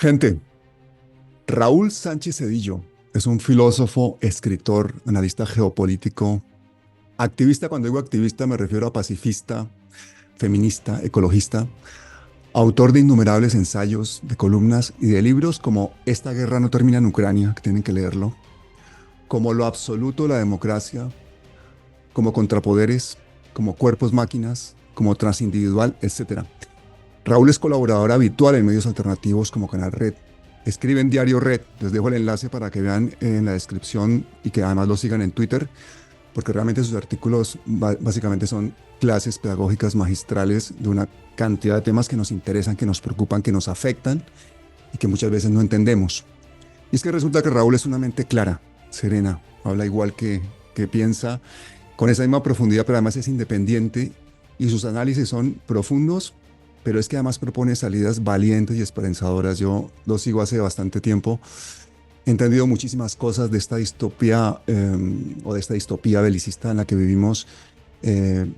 Gente, Raúl Sánchez Cedillo es un filósofo, escritor, analista geopolítico, activista. Cuando digo activista me refiero a pacifista, feminista, ecologista, autor de innumerables ensayos, de columnas y de libros como Esta guerra no termina en Ucrania, que tienen que leerlo, como Lo absoluto de la democracia, como Contrapoderes, como Cuerpos máquinas, como Transindividual, etc. Raúl es colaborador habitual en medios alternativos como Canal Red. Escribe en Diario Red. Les dejo el enlace para que vean en la descripción y que además lo sigan en Twitter, porque realmente sus artículos básicamente son clases pedagógicas magistrales de una cantidad de temas que nos interesan, que nos preocupan, que nos afectan y que muchas veces no entendemos. Y es que resulta que Raúl es una mente clara, serena, habla igual que piensa, con esa misma profundidad, pero además es independiente y sus análisis son profundos, pero es que además propone salidas valientes y esperanzadoras. Yo lo sigo hace bastante tiempo. He entendido muchísimas cosas de esta distopía o de esta distopía belicista en la que vivimos,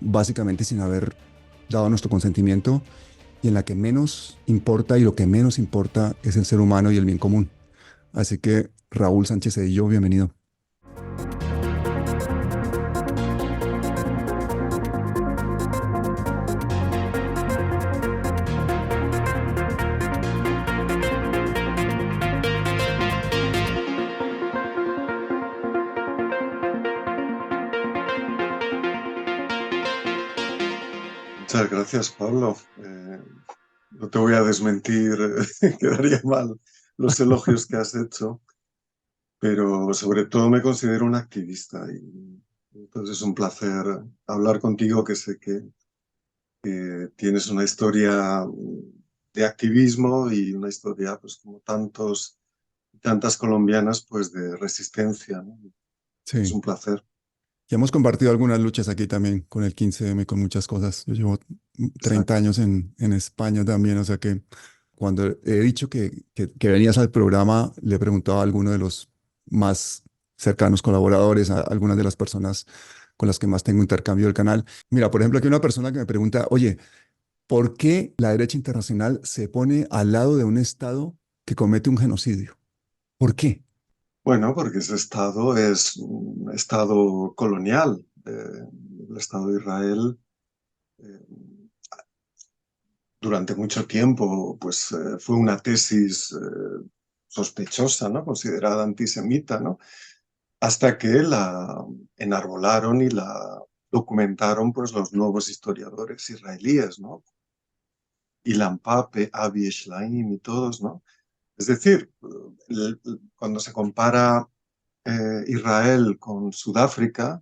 básicamente sin haber dado nuestro consentimiento y en la que menos importa y lo que menos importa es el ser humano y el bien común. Así que Raúl Sánchez Cedillo, bienvenido. Muchas gracias, Pablo. No te voy a desmentir, quedaría mal los elogios que has hecho, pero sobre todo me considero un activista y entonces es un placer hablar contigo, que sé que tienes una historia de activismo y una historia, pues como tantas colombianas, pues de resistencia, ¿no? Es Sí, un placer. y hemos compartido algunas luchas aquí también con el 15M, con muchas cosas. Yo llevo 30 Exacto. años en España también, o sea que cuando he dicho que venías al programa, le preguntaba a alguno de los más cercanos colaboradores, a algunas de las personas con las que más tengo intercambio del canal. Mira, por ejemplo, aquí hay una persona que me pregunta, oye, ¿por qué la derecha internacional se pone al lado de un Estado que comete un genocidio? ¿Por qué? Bueno, porque ese Estado es un Estado colonial. El Estado de Israel eh, durante mucho tiempo pues, fue una tesis sospechosa, ¿no? Considerada antisemita, ¿no? Hasta que la enarbolaron y la documentaron pues, los nuevos historiadores israelíes, ¿no? Ilan Pape, Avi Shlaim y todos, ¿no? Es decir, cuando se compara Israel con Sudáfrica,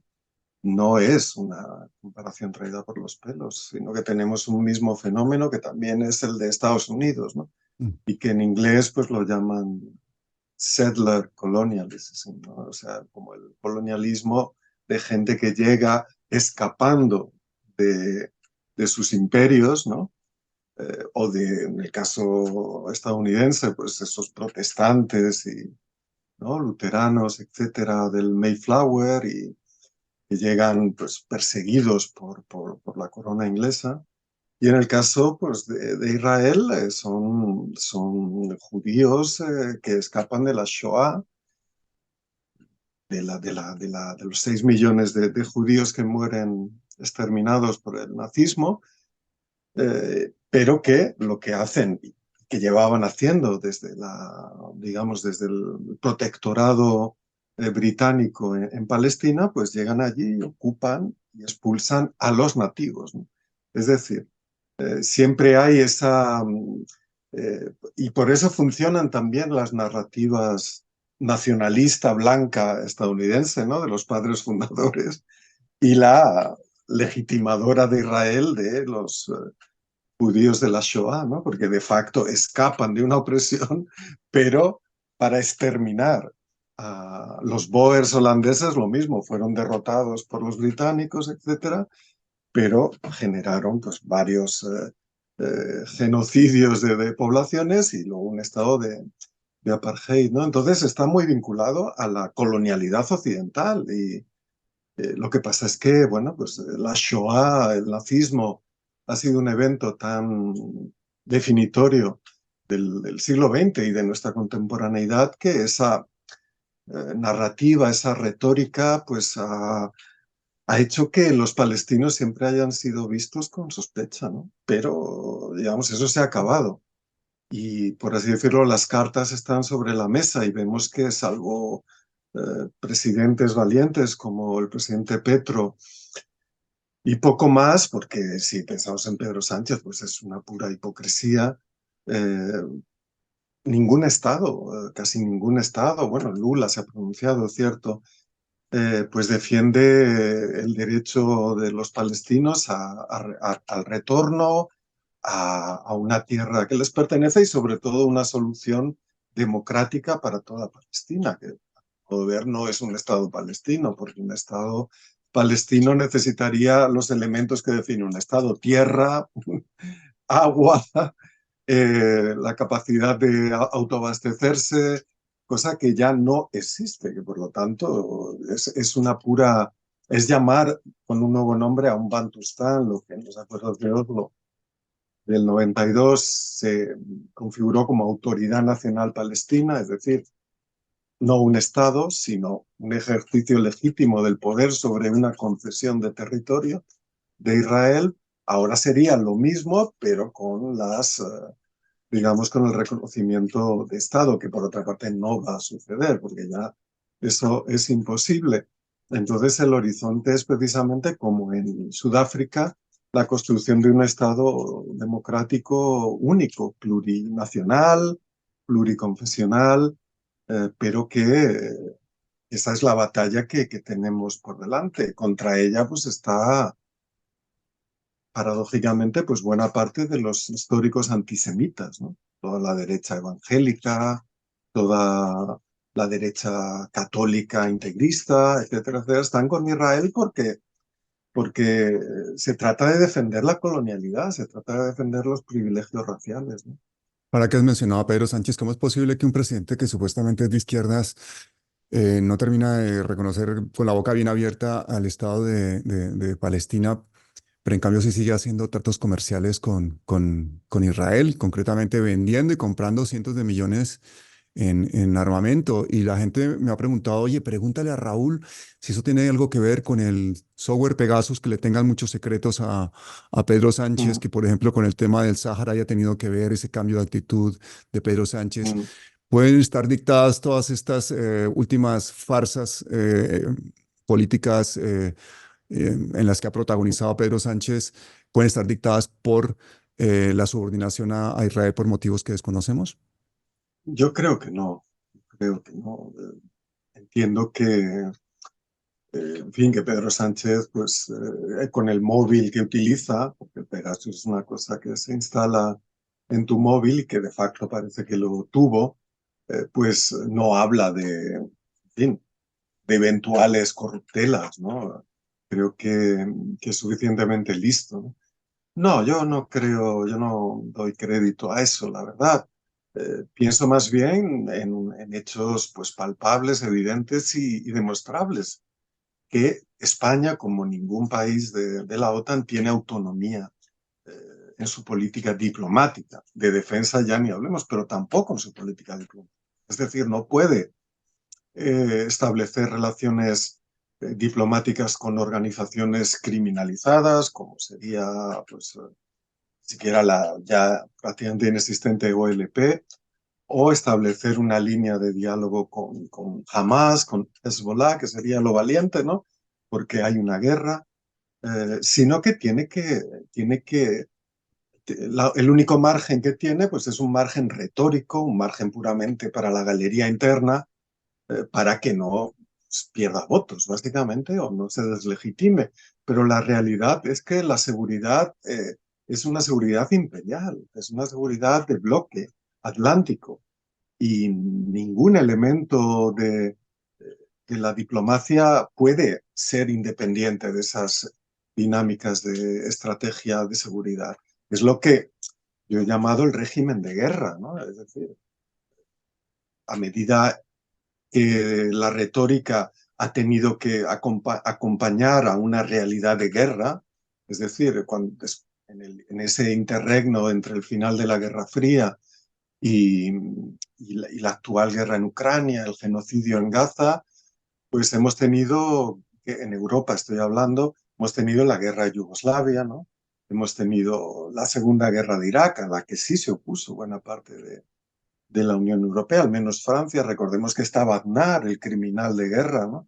no es una comparación traída por los pelos, sino que tenemos un mismo fenómeno que también es el de Estados Unidos, ¿no? Mm. Y que en inglés pues lo llaman settler colonialism, ¿no? O sea, como el colonialismo de gente que llega escapando de, de sus imperios, ¿no? O de, en el caso estadounidense, pues esos protestantes y, ¿no? Luteranos, etcétera, del Mayflower y que llegan pues perseguidos por la corona inglesa. Y en el caso pues, de Israel son judíos que escapan de la Shoah, de los 6 millones de judíos que mueren exterminados por el nazismo, pero que lo que hacen, que llevaban haciendo digamos, desde el protectorado británico en Palestina, pues llegan allí y ocupan y expulsan a los nativos, ¿no? Es decir, siempre hay y por eso funcionan también las narrativas nacionalista blanca estadounidense, ¿no? De los padres fundadores y la legitimadora de Israel de los judíos de la Shoah, ¿no? Porque de facto escapan de una opresión, pero para exterminar a los Boers holandeses lo mismo, fueron derrotados por los británicos, etcétera, pero generaron pues varios genocidios de poblaciones y luego un estado de apartheid, ¿no? Entonces está muy vinculado a la colonialidad occidental y lo que pasa es que, bueno, pues la Shoah, el nazismo, ha sido un evento tan definitorio del siglo XX y de nuestra contemporaneidad, que esa narrativa, esa retórica, pues ha hecho que los palestinos siempre hayan sido vistos con sospecha, ¿no? Pero, digamos, eso se ha acabado. Y, por así decirlo, las cartas están sobre la mesa y vemos que, salvo presidentes valientes como el presidente Petro y poco más, porque si pensamos en Pedro Sánchez, pues es una pura hipocresía, eh, ningún Estado, casi ningún Estado, bueno, Lula se ha pronunciado, cierto, pues defiende el derecho de los palestinos al retorno a una tierra que les pertenece y sobre todo una solución democrática para toda Palestina, que a modo de ver no es un Estado palestino, porque un Estado palestino necesitaría los elementos que define un Estado: tierra, agua, la capacidad de autoabastecerse, cosa que ya no existe, que por lo tanto es una pura, es llamar con un nuevo nombre a un Bantustán, lo que en los acuerdos de Oslo del 92 se configuró como Autoridad Nacional Palestina, es decir, no un Estado, sino un ejercicio legítimo del poder sobre una concesión de territorio de Israel. Ahora sería lo mismo, pero con las digamos, con el reconocimiento de Estado, que por otra parte no va a suceder, porque ya eso es imposible. Entonces el horizonte es precisamente como en Sudáfrica, la construcción de un Estado democrático único, plurinacional, pluriconfesional, pero que esa es la batalla que tenemos por delante. Contra ella pues está paradójicamente, pues buena parte de los históricos antisemitas, ¿no? Toda la derecha evangélica, toda la derecha católica integrista, etcétera, etcétera, están con Israel porque se trata de defender la colonialidad, se trata de defender los privilegios raciales, ¿no? Para que has mencionado a Pedro Sánchez, ¿cómo es posible que un presidente que supuestamente es de izquierdas no termina de reconocer con la boca bien abierta al Estado de Palestina, pero en cambio sí sigue haciendo tratos comerciales con Israel, concretamente vendiendo y comprando cientos de millones en armamento? Y la gente me ha preguntado, oye, pregúntale a Raúl si eso tiene algo que ver con el software Pegasus, que le tengan muchos secretos a Pedro Sánchez, Mm, que por ejemplo con el tema del Sáhara haya tenido que ver ese cambio de actitud de Pedro Sánchez. mm. Pueden estar dictadas todas estas últimas farsas políticas en las que ha protagonizado Pedro Sánchez, pueden estar dictadas por la subordinación a Israel por motivos que desconocemos. Yo creo que no, creo que no. Entiendo que en fin, que Pedro Sánchez, pues con el móvil que utiliza, porque Pegasus es una cosa que se instala en tu móvil y que de facto parece que lo tuvo, pues no habla en fin, de eventuales corruptelas, ¿no? Creo que es suficientemente listo, ¿no? No, yo no creo, yo no doy crédito a eso, la verdad. Pienso más bien en hechos pues palpables, evidentes y demostrables, que España, como ningún país de la OTAN, tiene autonomía en su política diplomática. De defensa ya ni hablemos, pero tampoco en su política diplomática. Es decir, no puede establecer relaciones diplomáticas con organizaciones criminalizadas, como sería, pues, siquiera la ya prácticamente inexistente OLP, o establecer una línea de diálogo con Hamas, con Hezbollah, que sería lo valiente, ¿no? Porque hay una guerra, sino que el único margen que tiene, pues es un margen retórico, un margen puramente para la galería interna, para que no pues, pierda votos, básicamente, o no se deslegitime. Pero la realidad es que la seguridad es una seguridad imperial, es una seguridad de bloque atlántico, y ningún elemento de la diplomacia puede ser independiente de esas dinámicas de estrategia de seguridad. Es lo que yo he llamado el régimen de guerra, ¿no? Es decir, a medida que la retórica ha tenido que acompañar a una realidad de guerra, es decir, en ese interregno entre el final de la Guerra Fría y la actual guerra en Ucrania, el genocidio en Gaza, pues hemos tenido, en Europa estoy hablando, hemos tenido la guerra de Yugoslavia, ¿no? Hemos tenido la Segunda Guerra de Irak, a la que sí se opuso buena parte de la Unión Europea, al menos Francia. Recordemos que estaba Aznar, el criminal de guerra, ¿no?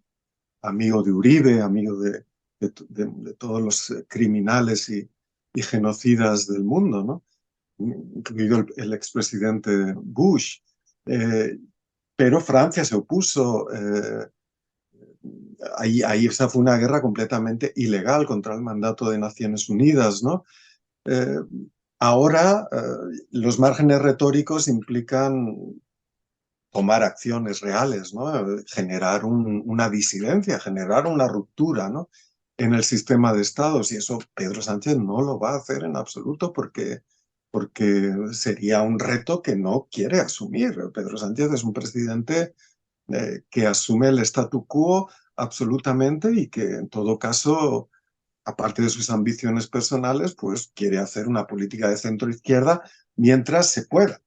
Amigo de Uribe, amigo de todos los criminales y genocidas del mundo, ¿no? Incluido el expresidente Bush. Pero Francia se opuso. Ahí esa fue una guerra completamente ilegal contra el mandato de Naciones Unidas, ¿no? Eh, Ahora los márgenes retóricos implican tomar acciones reales, ¿no? Generar una disidencia, generar una ruptura, ¿no? En el sistema de estados, y eso Pedro Sánchez no lo va a hacer en absoluto porque sería un reto que no quiere asumir. Pedro Sánchez es un presidente que asume el statu quo absolutamente y que en todo caso, aparte de sus ambiciones personales, pues quiere hacer una política de centro-izquierda mientras se pueda.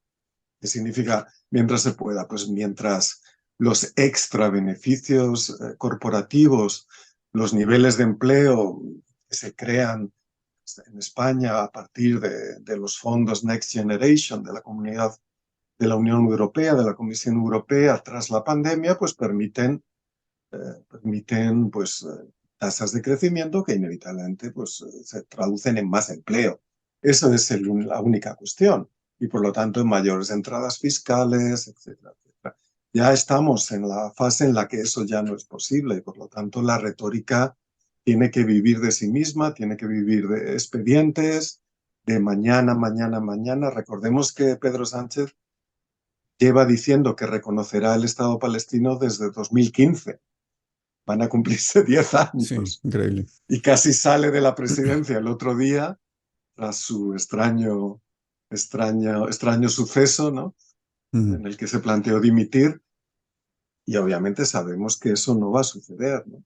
¿Qué significa mientras se pueda? Pues mientras los extra beneficios corporativos, los niveles de empleo que se crean en España a partir de los fondos Next Generation de la comunidad de la Unión Europea, de la Comisión Europea tras la pandemia, pues permiten pues, tasas de crecimiento que inevitablemente pues, se traducen en más empleo. Eso es la única cuestión. Y por lo tanto en mayores entradas fiscales, etcétera, etcétera. Ya estamos en la fase en la que eso ya no es posible y por lo tanto la retórica tiene que vivir de sí misma, tiene que vivir de expedientes, de mañana, mañana, mañana. Recordemos que Pedro Sánchez lleva diciendo que reconocerá el Estado palestino desde 2015. Van a cumplirse 10 Sí, años. increíble. Y casi sale de la presidencia el otro día, tras su extraño suceso, ¿no? En el que se planteó dimitir, y obviamente sabemos que eso no va a suceder, ¿no?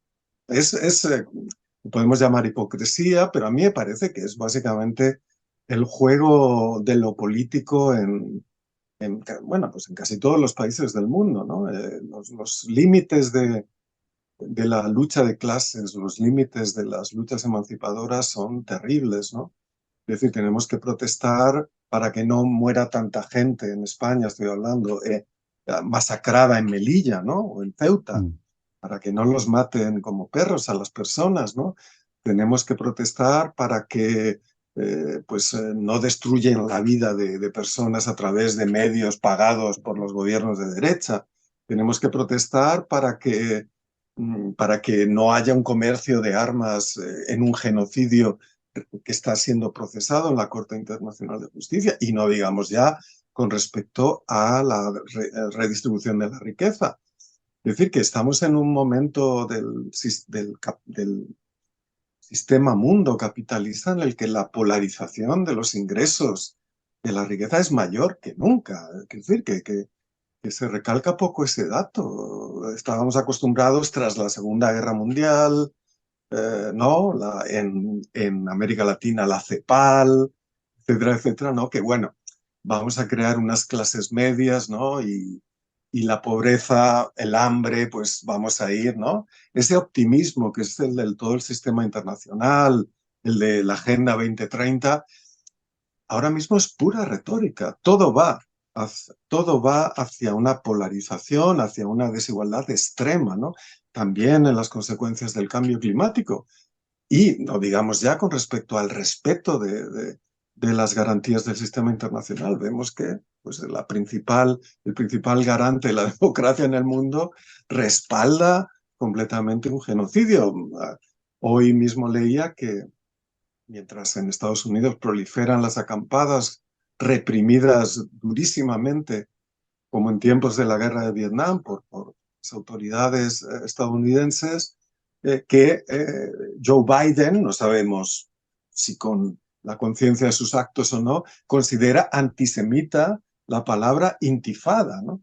Podemos llamar hipocresía, pero a mí me parece que es básicamente el juego de lo político bueno, pues en casi todos los países del mundo, ¿no? Los límites de la lucha de clases, los límites de las luchas emancipadoras son terribles, ¿no? Es decir, tenemos que protestar para que no muera tanta gente en España, estoy hablando, masacrada en Melilla, ¿no? O en Ceuta, para que no los maten como perros a las personas, ¿no? Tenemos que protestar para que no destruyen la vida de personas a través de medios pagados por los gobiernos de derecha. Tenemos que protestar para que no haya un comercio de armas en un genocidio que está siendo procesado en la Corte Internacional de Justicia, y no digamos ya con respecto a la redistribución de la riqueza. Es decir, que estamos en un momento del sistema mundo capitalista en el que la polarización de los ingresos de la riqueza es mayor que nunca. Es decir, que se recalca poco ese dato. Estábamos acostumbrados tras la Segunda Guerra Mundial, ¿no? En América Latina la CEPAL, etcétera, etcétera, ¿no? Que bueno, vamos a crear unas clases medias, ¿no? Y la pobreza, el hambre, pues vamos a ir, ¿no? Ese optimismo que es el del todo el sistema internacional, el de la Agenda 2030, ahora mismo es pura retórica. Todo va hacia una polarización, hacia una desigualdad extrema, ¿no? También en las consecuencias del cambio climático. Y no digamos ya con respecto al respeto de las garantías del sistema internacional. Vemos que pues, el principal garante de la democracia en el mundo respalda completamente un genocidio. Hoy mismo leía que mientras en Estados Unidos proliferan las acampadas reprimidas durísimamente, como en tiempos de la guerra de Vietnam por las autoridades estadounidenses, que Joe Biden, no sabemos si con la conciencia de sus actos o no, considera antisemita la palabra intifada, ¿no?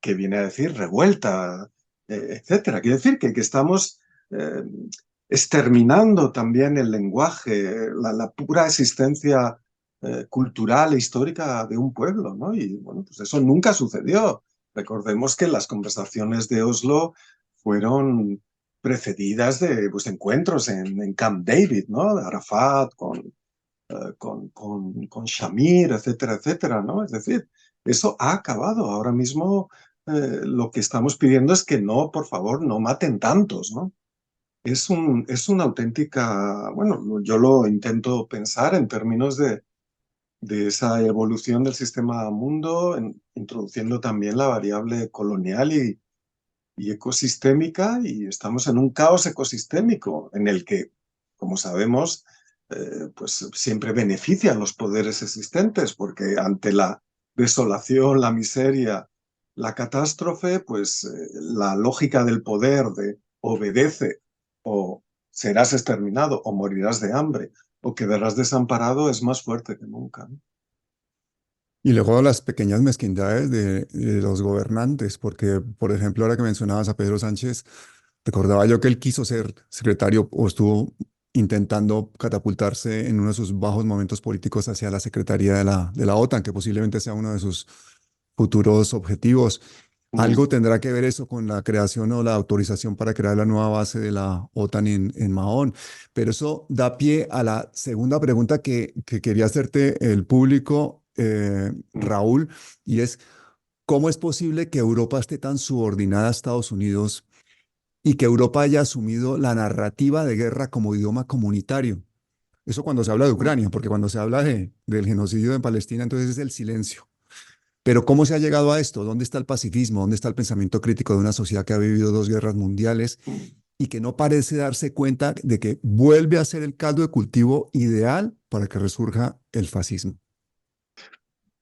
Que viene a decir revuelta, etcétera. Quiere decir que estamos exterminando también el lenguaje, la pura existencia cultural e histórica de un pueblo, ¿no? Y bueno, pues eso nunca sucedió. Recordemos que las conversaciones de Oslo fueron precedidas de pues, encuentros en Camp David, ¿no? De Arafat con Shamir, etcétera, etcétera, ¿no? Es decir, eso ha acabado. Ahora mismo lo que estamos pidiendo es que no, por favor, no maten tantos, ¿no? Es una auténtica, bueno, yo lo intento pensar en términos de esa evolución del sistema mundo, introduciendo también la variable colonial y ecosistémica, y estamos en un caos ecosistémico en el que, como sabemos, pues siempre benefician los poderes existentes, porque ante la desolación, la miseria, la catástrofe, pues la lógica del poder de obedece o serás exterminado o morirás de hambre o quedarás desamparado es más fuerte que nunca, ¿no? Y luego las pequeñas mezquindades de los gobernantes, porque, por ejemplo, ahora que mencionabas a Pedro Sánchez, recordaba yo que él quiso ser secretario o estuvo intentando catapultarse en uno de sus bajos momentos políticos hacia la secretaría de la OTAN, que posiblemente sea uno de sus futuros objetivos. Mm. Algo tendrá que ver eso con la creación o la autorización para crear la nueva base de la OTAN en Mahón. Pero eso da pie a la segunda pregunta que quería hacerte el público, Mm. Raúl, y es, ¿cómo es posible que Europa esté tan subordinada a Estados Unidos y que Europa haya asumido la narrativa de guerra como idioma comunitario? Eso cuando se habla de Mm. Ucrania, porque cuando se habla del genocidio en Palestina, entonces es el silencio. Pero ¿cómo se ha llegado a esto? ¿Dónde está el pacifismo? ¿Dónde está el pensamiento crítico de una sociedad que ha vivido dos guerras mundiales Mm. y que no parece darse cuenta de que vuelve a ser el caldo de cultivo ideal para que resurja el fascismo?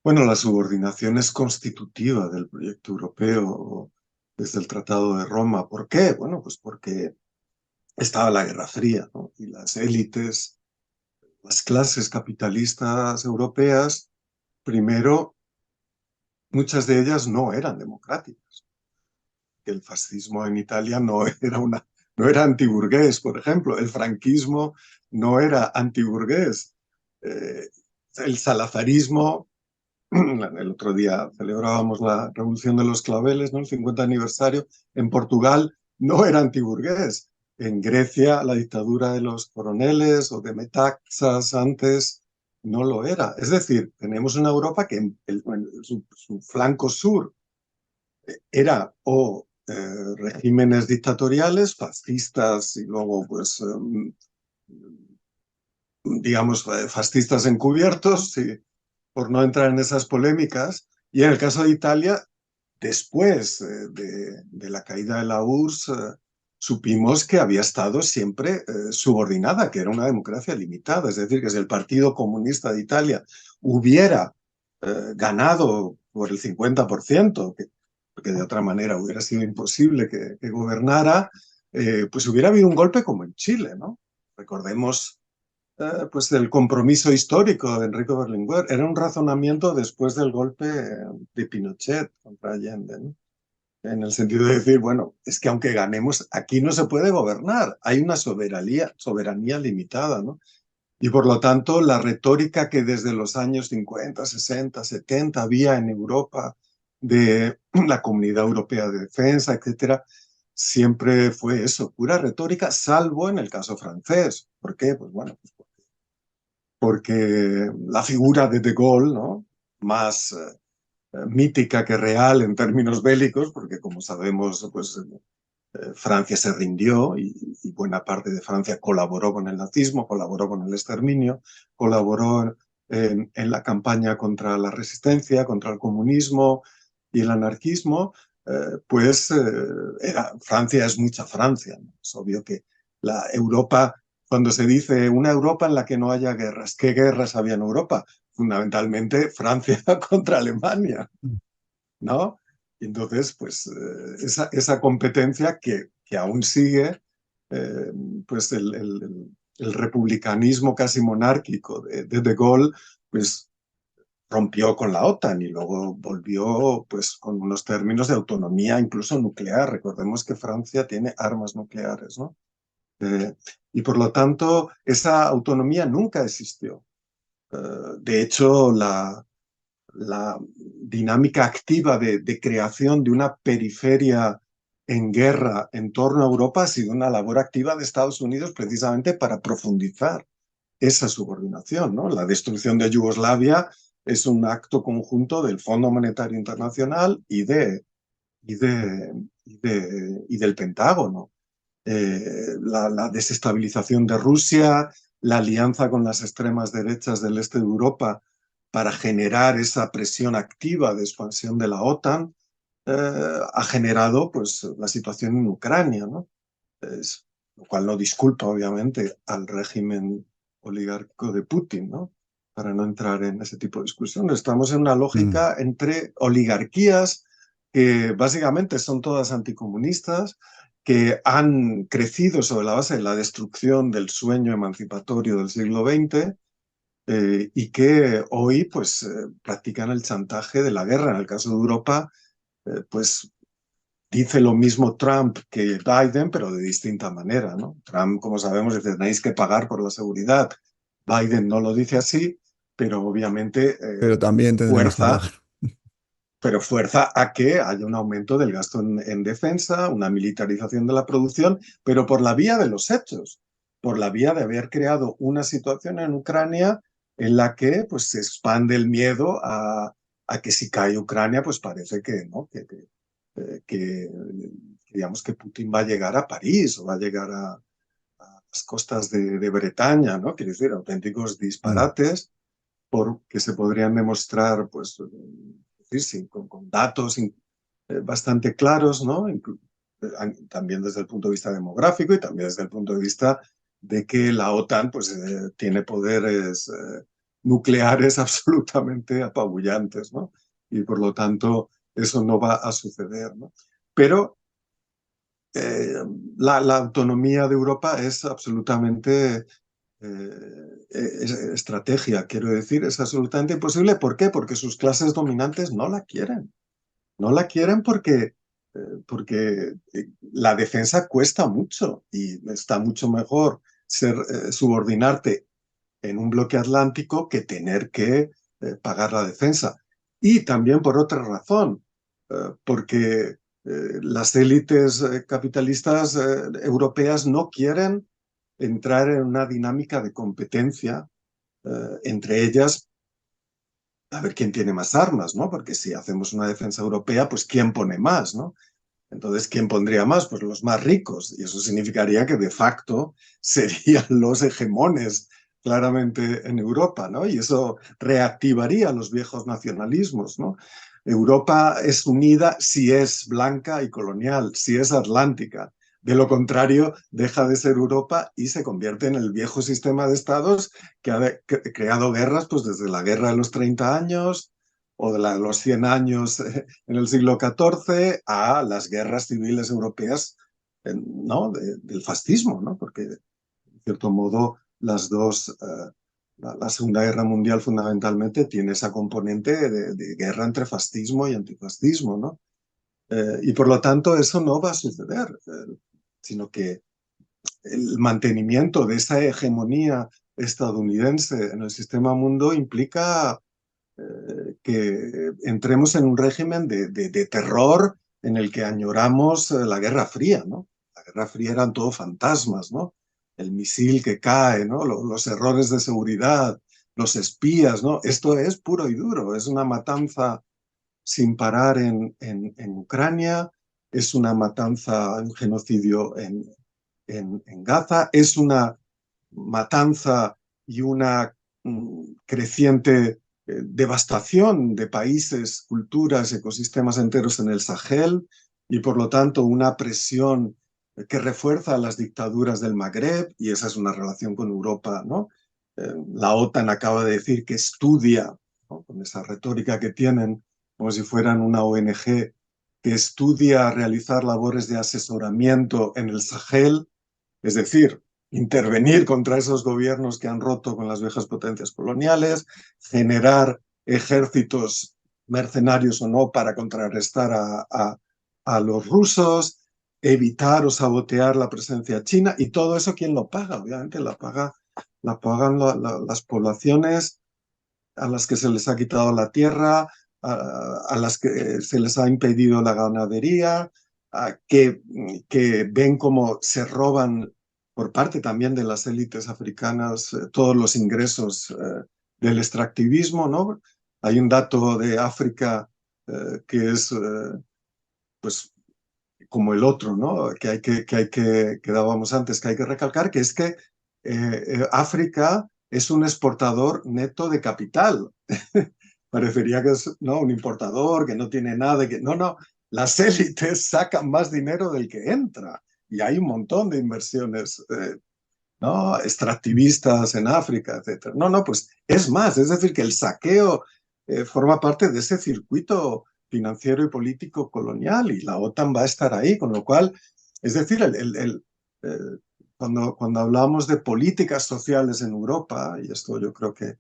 Bueno, la subordinación es constitutiva del proyecto europeo desde el Tratado de Roma. ¿Por qué? Bueno, pues porque estaba la Guerra Fría, ¿no? Y las élites, las clases capitalistas europeas, primero, muchas de ellas no eran democráticas. El fascismo en Italia no era antiburgués, por ejemplo. El franquismo no era antiburgués. Eh, el salazarismo. El otro día celebrábamos la Revolución de los Claveles, ¿no? El 50 aniversario. En Portugal no era antiburgués. En Grecia la dictadura de los coroneles o de Metaxas antes no lo era. Es decir, tenemos una Europa que en su flanco sur era o regímenes dictatoriales, fascistas y luego pues digamos fascistas encubiertos, y, por no entrar en esas polémicas. Y en el caso de Italia, después de la caída de la URSS, supimos que había estado siempre subordinada, que era una democracia limitada. Es decir, que si el Partido Comunista de Italia hubiera ganado por el 50%, porque de otra manera hubiera sido imposible que gobernara, pues hubiera habido un golpe como en Chile, ¿no? Recordemos pues del compromiso histórico de Enrique Berlinguer. Era un razonamiento después del golpe de Pinochet contra Allende, ¿no? En el sentido de decir, bueno, es que aunque ganemos, aquí no se puede gobernar, hay una soberanía limitada, ¿no? Y por lo tanto, la retórica que desde los años 50, 60, 70 había en Europa de la Comunidad Europea de Defensa, etcétera, siempre fue eso, pura retórica, salvo en el caso francés. ¿Por qué? Pues bueno, pues porque la figura de Gaulle, ¿no? Más mítica que real en términos bélicos, porque como sabemos, pues Francia se rindió y buena parte de Francia colaboró con el nazismo, colaboró con el exterminio, colaboró en la campaña contra la resistencia, contra el comunismo y el anarquismo. Pues Francia es mucha Francia, ¿no? Es obvio que la Europa, cuando se dice una Europa en la que no haya guerras, ¿qué guerras había en Europa? Fundamentalmente Francia contra Alemania, ¿no? Y entonces, pues esa competencia que aún sigue, eh, pues el republicanismo casi monárquico de Gaulle, pues rompió con la OTAN y luego volvió pues con unos términos de autonomía incluso nuclear. Recordemos que Francia tiene armas nucleares, ¿no? Y por lo tanto, esa autonomía nunca existió. De hecho, la dinámica activa de creación de una periferia en guerra en torno a Europa ha sido una labor activa de Estados Unidos precisamente para profundizar esa subordinación, ¿no? La destrucción de Yugoslavia es un acto conjunto del Fondo Monetario Internacional y del Pentágono. La desestabilización de Rusia, la alianza con las extremas derechas del este de Europa para generar esa presión activa de expansión de la OTAN, ha generado pues, la situación en Ucrania, ¿no? Lo cual no disculpa, obviamente, al régimen oligárquico de Putin, ¿no? Para no entrar en ese tipo de discusión. Estamos en una Mm, lógica entre oligarquías que básicamente son todas anticomunistas, que han crecido sobre la base de la destrucción del sueño emancipatorio del siglo XX, y que hoy pues, practican el chantaje de la guerra. En el caso de Europa, pues dice lo mismo Trump que Biden, pero de distinta manera, ¿no? Trump, como sabemos, dice tenéis que pagar por la seguridad. Biden no lo dice así, pero obviamente pero también tendremos que fuerza pagar. fuerza a que haya un aumento del gasto en defensa, una militarización de la producción, pero por la vía de los hechos, por la vía de haber creado una situación en Ucrania en la que pues, se expande el miedo a que si cae Ucrania, pues parece que, ¿no? Que, digamos que Putin va a llegar a París o va a llegar a las costas de Bretaña, ¿no? Quiere decir, auténticos Mm, disparates que se podrían demostrar, pues, sí, con datos bastante claros, ¿no? También desde el punto de vista demográfico y también desde el punto de vista de que la OTAN pues, tiene poderes nucleares absolutamente apabullantes, ¿no? Y por lo tanto eso no va a suceder, ¿no? Pero eh, la autonomía de Europa es absolutamente estrategia, quiero decir, es absolutamente imposible. ¿Por qué? Porque sus clases dominantes no la quieren. No la quieren porque la defensa cuesta mucho y está mucho mejor subordinarte en un bloque atlántico que tener que pagar la defensa. Y también por otra razón, porque las élites capitalistas europeas no quieren entrar en una dinámica de competencia entre ellas a ver quién tiene más armas, ¿no? Porque si hacemos una defensa europea, pues ¿quién pone más, ¿no? Entonces, ¿quién pondría más? Pues los más ricos. Y eso significaría que de facto serían los hegemones claramente en Europa, ¿no? Y eso reactivaría los viejos nacionalismos, ¿no? Europa es unida si es blanca y colonial, si es atlántica. De lo contrario, deja de ser Europa y se convierte en el viejo sistema de estados que ha creado guerras pues desde la guerra de los 30 años o de los 100 años en el siglo XIV a las guerras civiles europeas, ¿no? Del fascismo, ¿no? Porque, en cierto modo, las dos, la Segunda Guerra Mundial fundamentalmente tiene esa componente de guerra entre fascismo y antifascismo, ¿no? Y por lo tanto eso no va a suceder, sino que el mantenimiento de esa hegemonía estadounidense en el sistema mundo implica que entremos en un régimen de terror en el que añoramos la Guerra Fría, ¿no? La Guerra Fría eran todo fantasmas, ¿no? El misil que cae, ¿no? Los errores de seguridad, los espías, ¿no? Esto es puro y duro, es una matanza sin parar en Ucrania, es una matanza, un genocidio en Gaza, es una matanza y una creciente devastación de países, culturas, ecosistemas enteros en el Sahel y por lo tanto una presión que refuerza las dictaduras del Magreb y esa es una relación con Europa, ¿no? La OTAN acaba de decir que estudia, ¿no? Con esa retórica que tienen como si fueran una ONG que estudia realizar labores de asesoramiento en el Sahel, es decir, intervenir contra esos gobiernos que han roto con las viejas potencias coloniales, generar ejércitos mercenarios o no para contrarrestar a los rusos, evitar o sabotear la presencia china y todo eso, ¿quién lo paga? Obviamente la pagan las poblaciones a las que se les ha quitado la tierra, a las que se les ha impedido la ganadería, que ven cómo se roban por parte también de las élites africanas todos los ingresos del extractivismo, ¿no? Hay un dato de África que es pues como el otro, ¿no? Que dábamos antes, que hay que recalcar, que es que África es un exportador neto de capital. Parecería que es, ¿no?, un importador, que no tiene nada, que no, no, las élites sacan más dinero del que entra y hay un montón de inversiones, ¿no?, extractivistas en África, etcétera. No, no, pues es más, es decir, que el saqueo forma parte de ese circuito financiero y político colonial y la OTAN va a estar ahí, con lo cual, es decir, cuando hablamos de políticas sociales en Europa, y esto yo creo que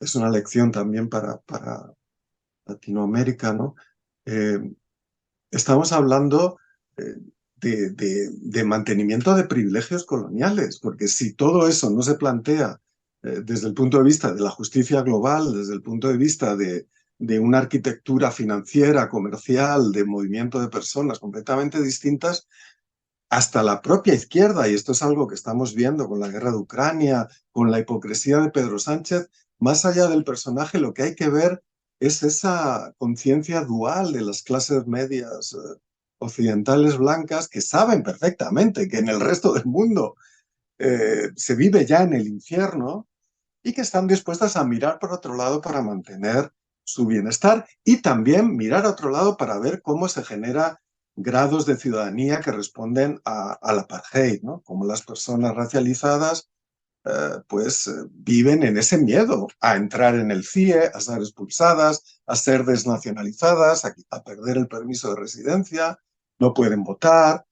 es una lección también para Latinoamérica, ¿no? Eh, Estamos hablando de mantenimiento de privilegios coloniales, porque si todo eso no se plantea desde el punto de vista de la justicia global, desde el punto de vista de una arquitectura financiera, comercial, de movimiento de personas completamente distintas, hasta la propia izquierda, y esto es algo que estamos viendo con la guerra de Ucrania, con la hipocresía de Pedro Sánchez, más allá del personaje, lo que hay que ver es esa conciencia dual de las clases medias occidentales blancas que saben perfectamente que en el resto del mundo se vive ya en el infierno y que están dispuestas a mirar por otro lado para mantener su bienestar y también mirar a otro lado para ver cómo se genera grados de ciudadanía que responden al apartheid, ¿no? Como las personas racializadas viven en ese miedo a entrar en el CIE, a ser expulsadas, a ser desnacionalizadas, a perder el permiso de residencia, no pueden votar,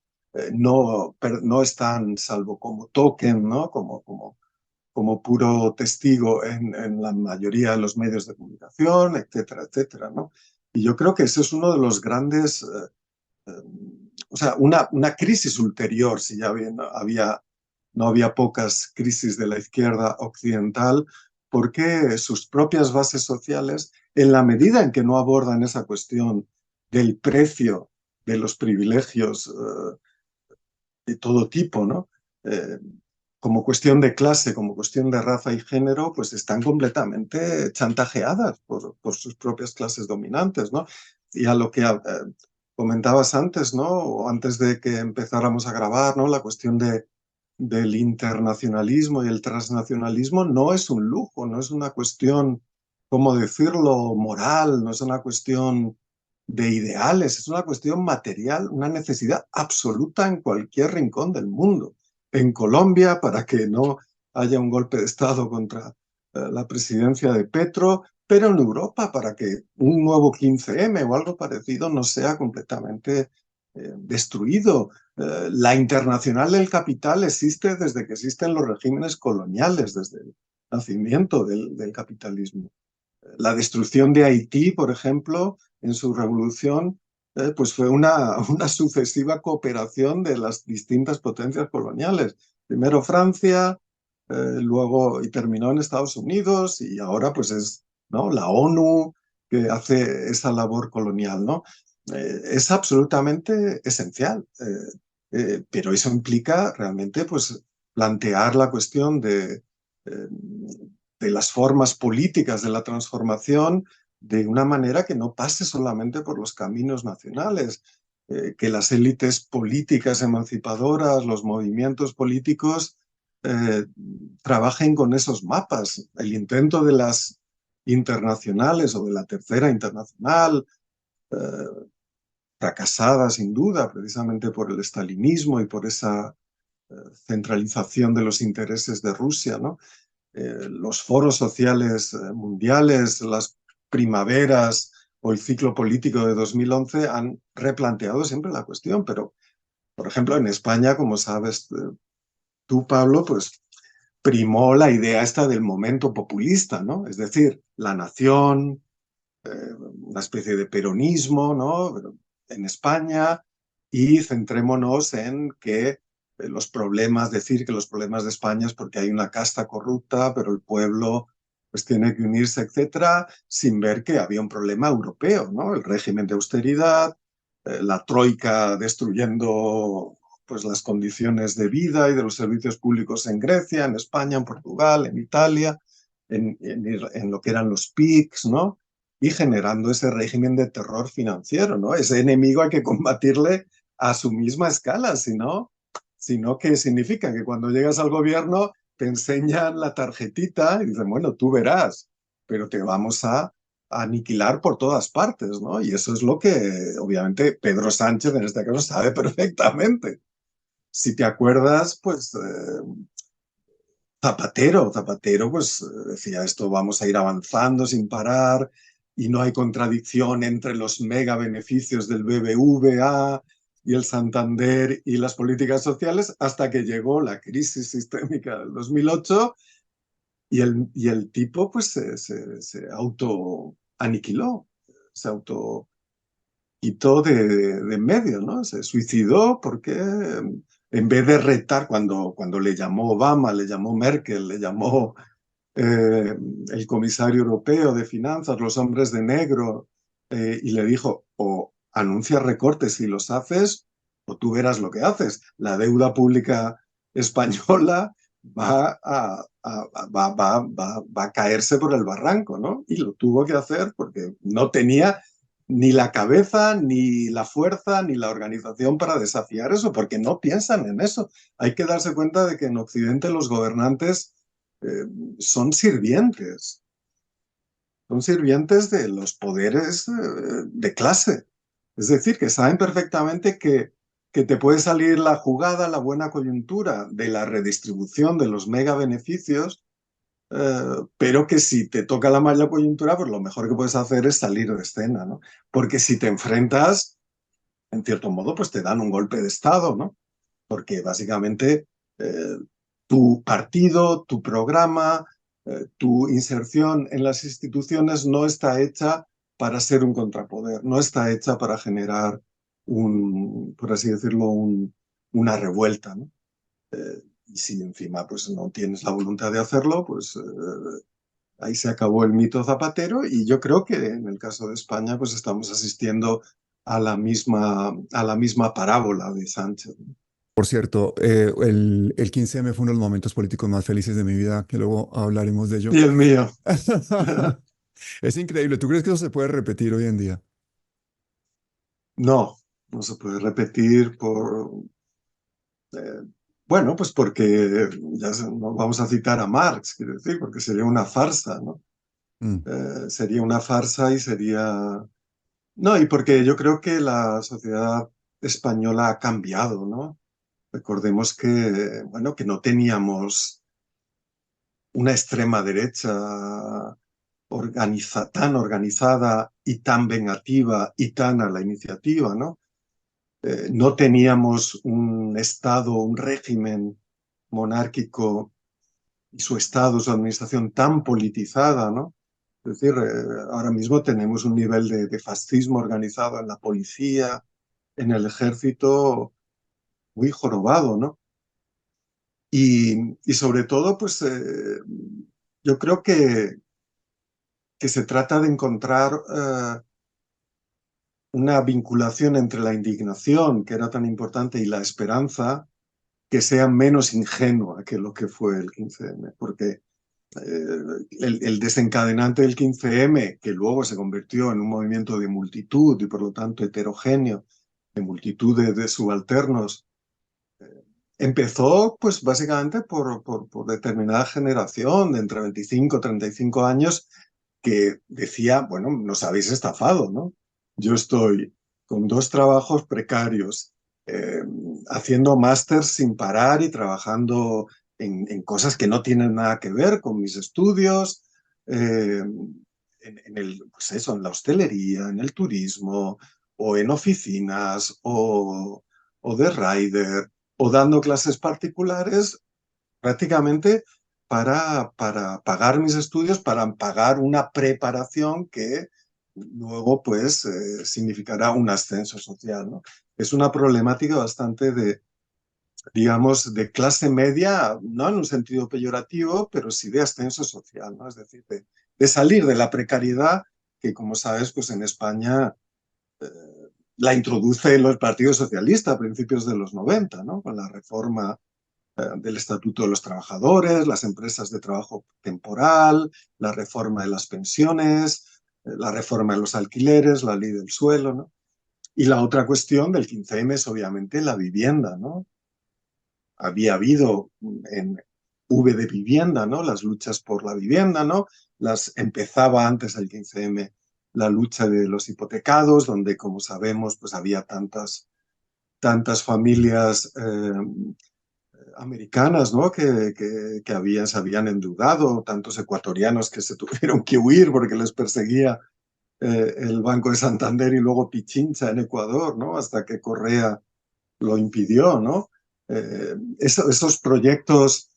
no están, salvo como token, ¿no?, como puro testigo en la mayoría de los medios de comunicación, etcétera, etcétera, ¿no? Y yo creo que ese es uno de los grandes, o sea, una crisis ulterior, si ya no había pocas crisis de la izquierda occidental, porque sus propias bases sociales, en la medida en que no abordan esa cuestión del precio de los privilegios de todo tipo, ¿no? Eh, como cuestión de clase, como cuestión de raza y género, pues están completamente chantajeadas por sus propias clases dominantes, ¿no? Y a lo que comentabas antes, ¿no?, o antes de que empezáramos a grabar, ¿no?, la cuestión del internacionalismo y el transnacionalismo no es un lujo, no es una cuestión, ¿cómo decirlo?, moral, no es una cuestión de ideales, es una cuestión material, una necesidad absoluta en cualquier rincón del mundo. En Colombia, para que no haya un golpe de Estado contra la presidencia de Petro, pero en Europa, para que un nuevo 15M o algo parecido no sea completamente destruido. La internacional del capital existe desde que existen los regímenes coloniales, desde el nacimiento del capitalismo. La destrucción de Haití, por ejemplo, en su revolución, pues fue una sucesiva cooperación de las distintas potencias coloniales. Primero Francia, luego y terminó en Estados Unidos y ahora pues es, ¿no?, la ONU que hace esa labor colonial, ¿no? Es absolutamente esencial, pero eso implica realmente pues plantear la cuestión de las formas políticas de la transformación de una manera que no pase solamente por los caminos nacionales, que las élites políticas emancipadoras, los movimientos políticos eh, trabajen con esos mapas. El intento de las internacionales o de la tercera internacional, eh, fracasada sin duda, precisamente por el estalinismo y por esa centralización de los intereses de Rusia, ¿no? Los foros sociales mundiales, las primaveras o el ciclo político de 2011 han replanteado siempre la cuestión, pero, por ejemplo, en España, como sabes tú, Pablo, pues primó la idea esta del momento populista, ¿no? Es decir, la nación, una especie de peronismo, ¿no?, en España, y centrémonos en que los problemas, decir que los problemas de España es porque hay una casta corrupta, pero el pueblo pues tiene que unirse, etcétera, sin ver que había un problema europeo, ¿no? El régimen de austeridad, la troika destruyendo pues las condiciones de vida y de los servicios públicos en Grecia, en España, en Portugal, en Italia, en lo que eran los PICs, ¿no? Y generando ese régimen de terror financiero, ¿no? Ese enemigo hay que combatirle a su misma escala, sino ¿qué significa? Que cuando llegas al gobierno te enseñan la tarjetita y dicen, bueno, tú verás, pero te vamos a aniquilar por todas partes, ¿no? Y eso es lo que, obviamente, Pedro Sánchez en este caso sabe perfectamente. Si te acuerdas, pues Zapatero, pues decía esto, vamos a ir avanzando sin parar y no hay contradicción entre los mega beneficios del BBVA y el Santander y las políticas sociales hasta que llegó la crisis sistémica del 2008 y el tipo pues se auto aniquiló, se auto quitó de en medio, ¿no? Se suicidó porque en vez de retar, cuando le llamó Obama, le llamó Merkel, le llamó el comisario europeo de finanzas, los hombres de negro, y le dijo, o anuncias recortes y los haces, o tú verás lo que haces. La deuda pública española va a caerse por el barranco, ¿no? Y lo tuvo que hacer porque no tenía ni la cabeza, ni la fuerza, ni la organización para desafiar eso, porque no piensan en eso. Hay que darse cuenta de que en Occidente los gobernantes eh, son sirvientes de los poderes de clase. Es decir, que saben perfectamente que te puede salir la jugada, la buena coyuntura de la redistribución de los mega beneficios, pero que si te toca la mala coyuntura, pues lo mejor que puedes hacer es salir de escena, ¿no? Porque si te enfrentas, en cierto modo, pues te dan un golpe de Estado, ¿no? Porque básicamente eh, tu partido, tu programa, tu inserción en las instituciones no está hecha para ser un contrapoder, no está hecha para generar por así decirlo, una revuelta, ¿no? Y si encima pues no tienes la voluntad de hacerlo, pues ahí se acabó el mito Zapatero y yo creo que en el caso de España pues estamos asistiendo a la misma parábola de Sánchez, ¿no? Por cierto, el 15M fue uno de los momentos políticos más felices de mi vida, que luego hablaremos de ello. Y el mío. Es increíble. ¿Tú crees que eso se puede repetir hoy en día? No, no se puede repetir eh, bueno, pues porque no vamos a citar a Marx, quiero decir, porque sería una farsa, ¿no? Mm. Sería una farsa y sería... No, y porque yo creo que la sociedad española ha cambiado, ¿no? Recordemos que, bueno, que no teníamos una extrema derecha tan organizada y tan vengativa y tan a la iniciativa, ¿no? No teníamos un Estado, un régimen monárquico y su Estado, su administración tan politizada, ¿no? Es decir, ahora mismo tenemos un nivel de fascismo organizado en la policía, en el ejército, muy jorobado, ¿no? Y sobre todo, pues yo creo que se trata de encontrar una vinculación entre la indignación, que era tan importante, y la esperanza, que sea menos ingenua que lo que fue el 15M, porque el desencadenante del 15M, que luego se convirtió en un movimiento de multitud y por lo tanto heterogéneo, de multitud de subalternos, empezó pues básicamente por determinada generación de entre 25 y 35 años que decía, bueno, nos habéis estafado, ¿no? Yo estoy con 2 trabajos precarios, eh, haciendo másters sin parar y trabajando en cosas que no tienen nada que ver con mis estudios, pues eso, en la hostelería, en el turismo, o en oficinas, o de rider, o dando clases particulares prácticamente para pagar mis estudios, para pagar una preparación que luego pues significará un ascenso social, ¿no? Es una problemática bastante digamos, de clase media, no en un sentido peyorativo, pero sí de ascenso social, ¿no? Es decir, de salir de la precariedad que, como sabes, pues en España eh, la introduce el Partido Socialista a principios de los 90, ¿no? Con la reforma del Estatuto de los Trabajadores, las empresas de trabajo temporal, la reforma de las pensiones, la reforma de los alquileres, la ley del suelo, ¿no? Y la otra cuestión del 15M es obviamente la vivienda, ¿no? Había habido en V de vivienda, ¿no? Las luchas por la vivienda, ¿no? Empezaba antes del 15M la lucha de los hipotecados, donde, como sabemos, pues había tantas familias americanas, ¿no? Se habían endeudado, tantos ecuatorianos que se tuvieron que huir porque les perseguía el Banco de Santander y luego Pichincha en Ecuador, ¿no? Hasta que Correa lo impidió, ¿no? Esos proyectos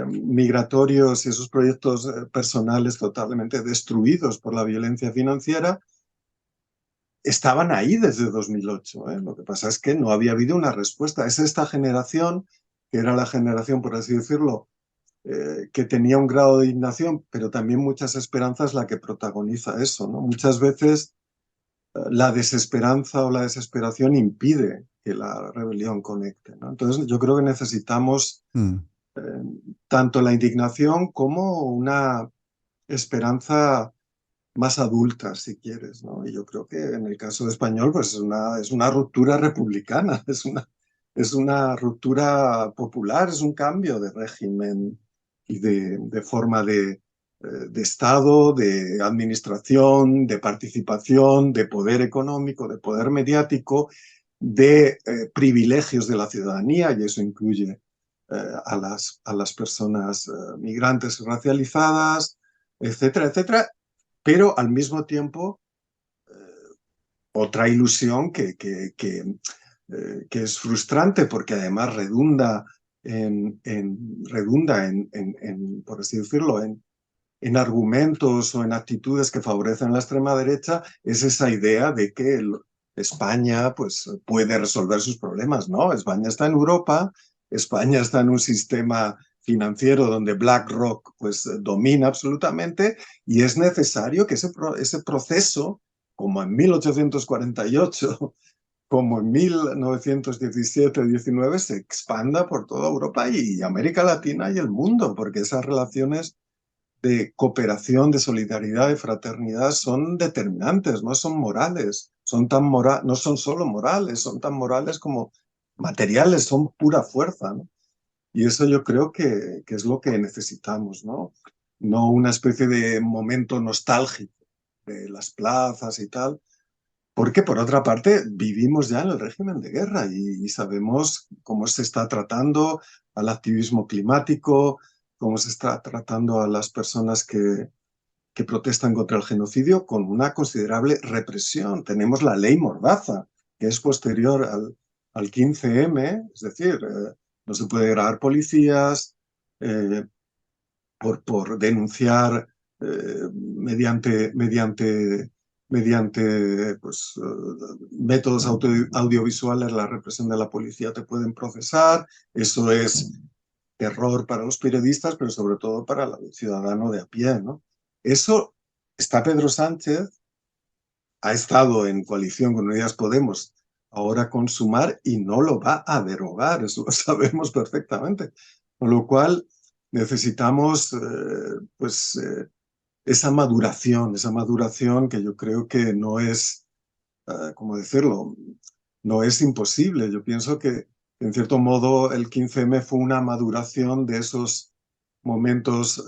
migratorios y esos proyectos personales totalmente destruidos por la violencia financiera estaban ahí desde 2008. Lo que pasa es que no había habido una respuesta. Es esta generación, que era la generación, por así decirlo, que tenía un grado de indignación, pero también muchas esperanzas, la que protagoniza eso, ¿no? Muchas veces la desesperanza o la desesperación impide que la rebelión conecte, ¿no? Entonces yo creo que necesitamos Mm. eh, tanto la indignación como una esperanza más adulta, si quieres, ¿no? Y yo creo que en el caso de español, pues es una ruptura republicana, es una ruptura popular, es un cambio de régimen y de forma de Estado, de administración, de participación, de poder económico, de poder mediático, de privilegios de la ciudadanía, y eso incluye a las personas migrantes y racializadas, etcétera, etcétera, pero al mismo tiempo otra ilusión que es frustrante porque además redunda por así decirlo, en argumentos o en actitudes que favorecen la extrema derecha, es esa idea de que España pues, puede resolver sus problemas. No, España está en Europa, España está en un sistema financiero donde BlackRock pues, domina absolutamente y es necesario que ese proceso, como en 1848, como en 1917-19, se expanda por toda Europa y América Latina y el mundo, porque esas relaciones de cooperación, de solidaridad, de fraternidad son determinantes, no son morales, no son solo morales, son tan morales como materiales, son pura fuerza, ¿no? Y eso yo creo que es lo que necesitamos, ¿no? No una especie de momento nostálgico de las plazas y tal, porque por otra parte vivimos ya en el régimen de guerra y sabemos cómo se está tratando al activismo climático, cómo se está tratando a las personas que protestan contra el genocidio con una considerable represión. Tenemos la ley Mordaza, que es posterior al 15M, es decir, no se puede grabar policías eh, por denunciar mediante pues, métodos audiovisuales la represión de la policía, te pueden procesar. Eso es terror para los periodistas, pero sobre todo para el ciudadano de a pie, ¿no? Eso está Pedro Sánchez, ha estado en coalición con Unidas Podemos, ahora con Sumar, y no lo va a derogar, eso lo sabemos perfectamente. Con lo cual necesitamos esa maduración que yo creo que no es, ¿cómo decirlo? No es imposible. Yo pienso que, en cierto modo, el 15M fue una maduración de esos momentos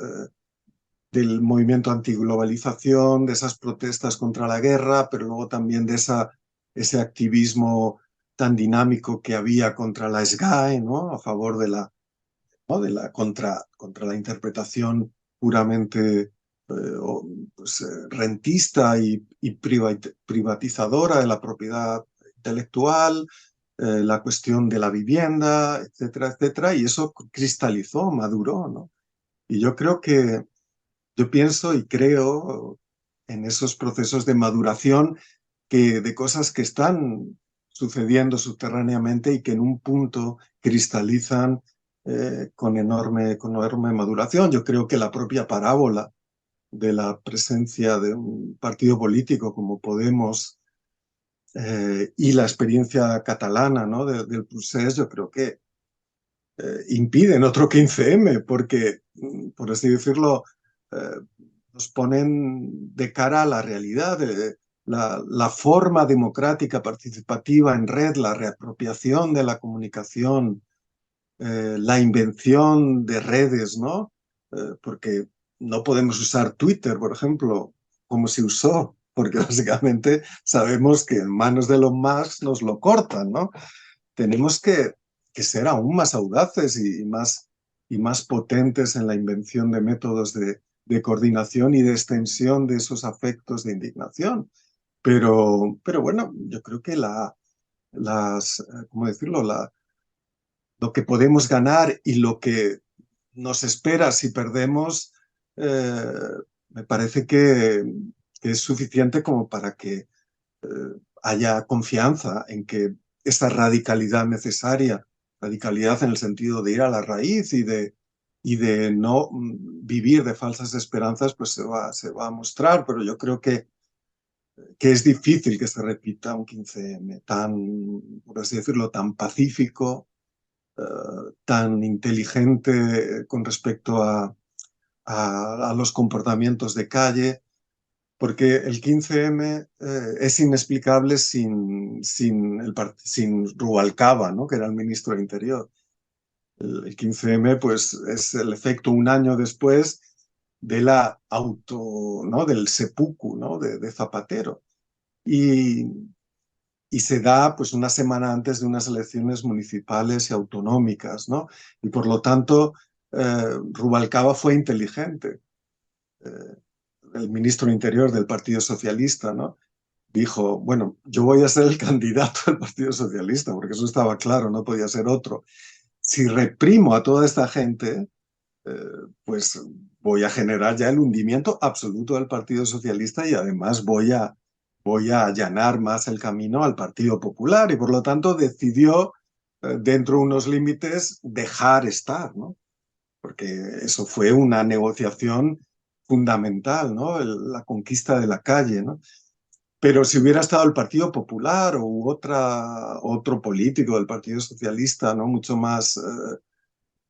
del movimiento antiglobalización, de esas protestas contra la guerra, pero luego también de ese activismo tan dinámico que había contra la SGAE, ¿no? A favor de ¿no? Contra la interpretación puramente pues, rentista y privatizadora de la propiedad intelectual, la cuestión de la vivienda, etcétera, etcétera, y eso cristalizó, maduró, ¿no? Y yo pienso y creo en esos procesos de maduración de cosas que están sucediendo subterráneamente y que en un punto cristalizan con enorme maduración. Yo creo que la propia parábola de la presencia de un partido político como Podemos y la experiencia catalana, ¿no?, del procés, yo creo que impiden otro 15M, porque, por así decirlo, eh, nos ponen de cara a la realidad. La forma democrática participativa en red, la reapropiación de la comunicación, la invención de redes, ¿no? Porque no podemos usar Twitter, por ejemplo, como se usó, porque básicamente sabemos que en manos de Elon Musk nos lo cortan, ¿no? Tenemos que ser aún más audaces y más potentes en la invención de métodos de coordinación y de extensión de esos afectos de indignación. Pero bueno, yo creo que ¿cómo decirlo? Lo que podemos ganar y lo que nos espera si perdemos, eh, me parece que es suficiente como para que haya confianza en que esta radicalidad necesaria, radicalidad en el sentido de ir a la raíz y de no vivir de falsas esperanzas, pues se va a mostrar, pero yo creo que es difícil que se repita un 15M tan, por así decirlo, tan pacífico, tan inteligente con respecto a los comportamientos de calle, porque el 15M es inexplicable sin Rubalcaba, ¿no?, que era el ministro de Interior. El 15M pues, es el efecto un año después de ¿no?, del seppuku, ¿no?, de Zapatero. Y, y se da pues una semana antes de unas elecciones municipales y autonómicas, ¿no? Y por lo tanto, Rubalcaba fue inteligente. El ministro de Interior del Partido Socialista, ¿no?, dijo, bueno, yo voy a ser el candidato del Partido Socialista, porque eso estaba claro, no podía ser otro. Si reprimo a toda esta gente, pues voy a generar ya el hundimiento absoluto del Partido Socialista y además voy a allanar más el camino al Partido Popular y por lo tanto decidió, dentro de unos límites, dejar estar, ¿no? Porque eso fue una negociación fundamental, ¿no? La conquista de la calle, ¿no? Pero si hubiera estado el Partido Popular u otro político del Partido Socialista, ¿no?, mucho más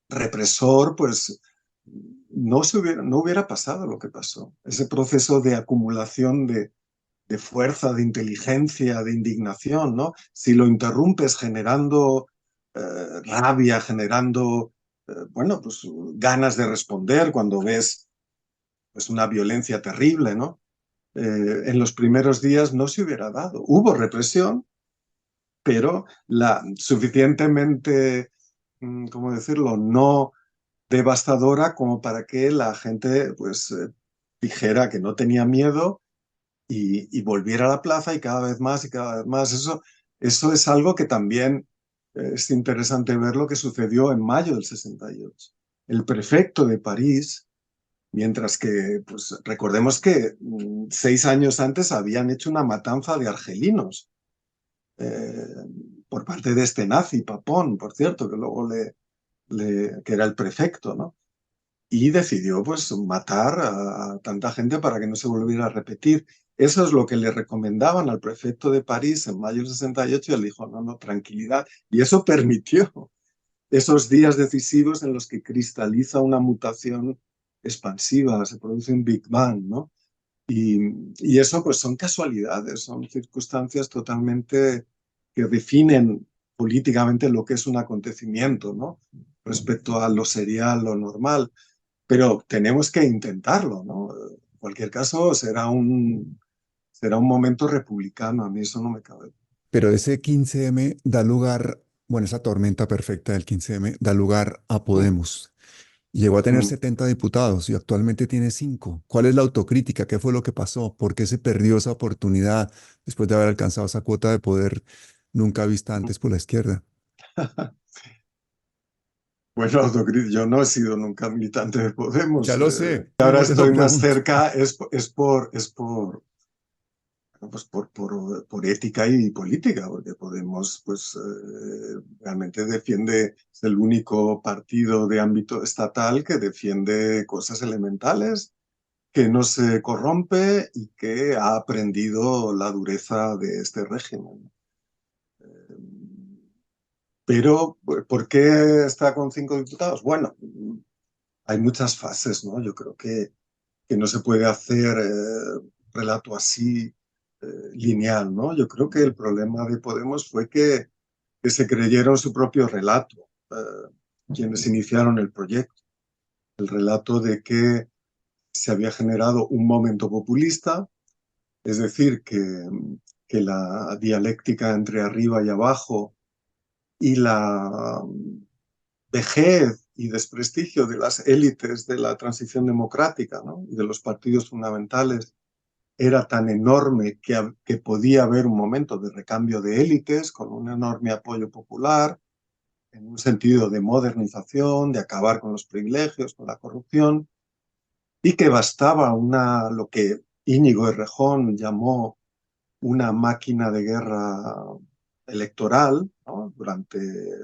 represor, pues no hubiera pasado lo que pasó. Ese proceso de acumulación de fuerza, de inteligencia, de indignación, ¿no? Si lo interrumpes generando rabia, generando, bueno, pues ganas de responder cuando ves pues, una violencia terrible, ¿no? En los primeros días no se hubiera dado. Hubo represión, pero suficientemente, ¿cómo decirlo?, no devastadora como para que la gente pues dijera que no tenía miedo y volviera a la plaza y cada vez más y cada vez más. Eso es algo que también es interesante ver lo que sucedió en mayo del 68. El prefecto de París, mientras que, pues recordemos que 6 años antes habían hecho una matanza de argelinos eh, por parte de este nazi, Papón, por cierto, que luego que era el prefecto, ¿no? Y decidió pues matar a tanta gente para que no se volviera a repetir. Eso es lo que le recomendaban al prefecto de París en mayo del 68 y él dijo, no, no, tranquilidad. Y eso permitió esos días decisivos en los que cristaliza una mutación expansiva, se produce un Big Bang, ¿no? Y eso pues son casualidades, son circunstancias totalmente que definen políticamente lo que es un acontecimiento, ¿no?, respecto a lo serial, lo normal. Pero tenemos que intentarlo, ¿no? En cualquier caso, será un momento republicano, a mí eso no me cabe. Pero ese 15M da lugar, bueno, esa tormenta perfecta del 15M da lugar a Podemos. Llegó a tener Mm. 70 diputados y actualmente tiene 5. ¿Cuál es la autocrítica? ¿Qué fue lo que pasó? ¿Por qué se perdió esa oportunidad después de haber alcanzado esa cuota de poder nunca vista antes por la izquierda? Bueno, yo no he sido nunca militante de Ya Podemos. lo sé, Ahora por eso lo estoy más pregunto. cerca, pues por ética y política, porque Podemos pues, realmente defiende, es el único partido de ámbito estatal que defiende cosas elementales, que no se corrompe y que ha aprendido la dureza de este régimen. Pero, ¿por qué está con 5 diputados? Bueno, hay muchas fases, ¿no? Yo creo que no se puede hacer relato así lineal, ¿no? Yo creo que el problema de Podemos fue que se creyeron su propio relato, quienes iniciaron el proyecto, el relato de que se había generado un momento populista, es decir, que la dialéctica entre arriba y abajo y la vejez y desprestigio de las élites de la transición democrática, ¿no? Y de los partidos fundamentales era tan enorme que podía haber un momento de recambio de élites con un enorme apoyo popular, en un sentido de modernización, de acabar con los privilegios, con la corrupción, y que bastaba lo que Íñigo Errejón llamó una máquina de guerra electoral, ¿no? Durante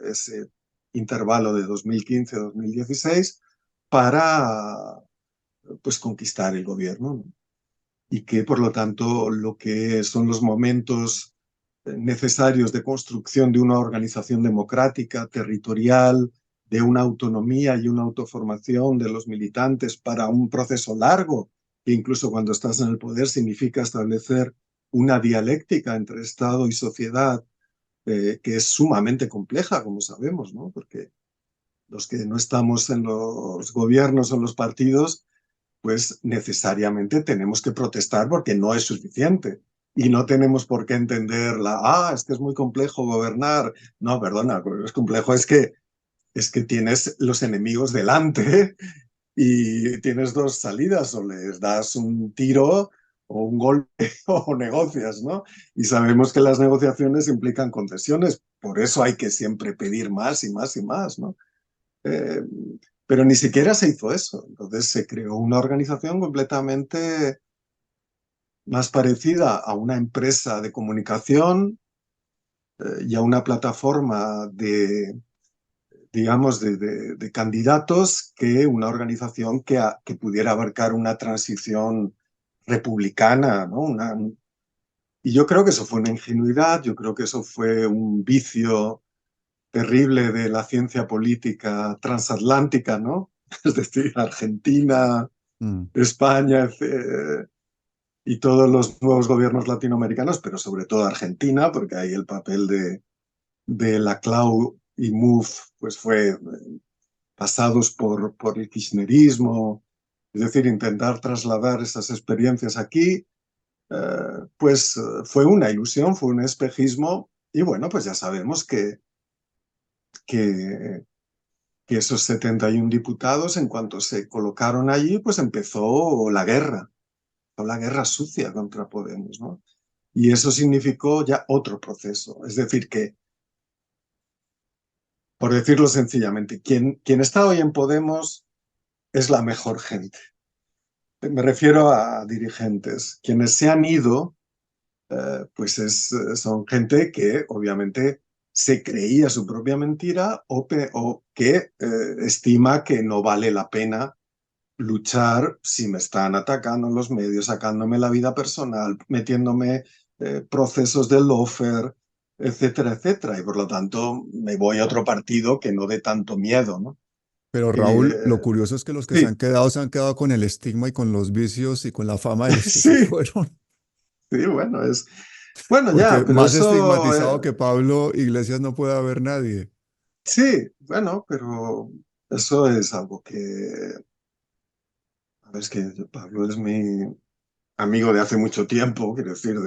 ese intervalo de 2015-2016 para pues, conquistar el gobierno, ¿no? Y que, por lo tanto, lo que son los momentos necesarios de construcción de una organización democrática, territorial, de una autonomía y una autoformación de los militantes para un proceso largo, que incluso cuando estás en el poder significa establecer una dialéctica entre Estado y sociedad que es sumamente compleja, como sabemos, ¿no? Porque los que no estamos en los gobiernos o en los partidos pues necesariamente tenemos que protestar porque no es suficiente. Y no tenemos por qué entenderla, es que es muy complejo gobernar. No, perdona, lo que es complejo es que tienes los enemigos delante y tienes dos salidas, o les das un tiro o un golpe o negocias, ¿no? Y sabemos que las negociaciones implican concesiones, por eso hay que siempre pedir más y más y más, ¿no? Eh, pero ni siquiera se hizo eso. Entonces se creó una organización completamente más parecida a una empresa de comunicación y a una plataforma digamos, de candidatos que una organización que pudiera abarcar una transición republicana, ¿no? Y yo creo que eso fue una ingenuidad, yo creo que eso fue un vicio terrible de la ciencia política transatlántica, ¿no? Es decir, Argentina, Mm. España y todos los nuevos gobiernos latinoamericanos, pero sobre todo Argentina, porque ahí el papel de la CLAU y MUF pues fue pasados por el kirchnerismo, es decir, intentar trasladar esas experiencias aquí, pues fue una ilusión, fue un espejismo, y bueno, pues ya sabemos que que esos 71 diputados, en cuanto se colocaron allí, pues empezó la guerra sucia contra Podemos, ¿no? Y eso significó ya otro proceso. Es decir, que, por decirlo sencillamente, quien está hoy en Podemos es la mejor gente. Me refiero a dirigentes. Quienes se han ido, pues son gente que obviamente se creía su propia mentira o que estima que no vale la pena luchar si me están atacando en los medios, sacándome la vida personal, metiéndome procesos de lawfare, etcétera, etcétera. Y por lo tanto me voy a otro partido que no dé tanto miedo, ¿no? Pero Raúl, lo Eh, curioso es que los que sí, se han quedado con el estigma y con los vicios y con la fama de los que se sí, fueron. sí, bueno, Bueno, ya, Porque pero más eso... estigmatizado que Pablo Iglesias no puede haber nadie. sí, bueno, pero eso es algo que... A ver, es que Pablo es mi amigo de hace mucho tiempo, quiero decir,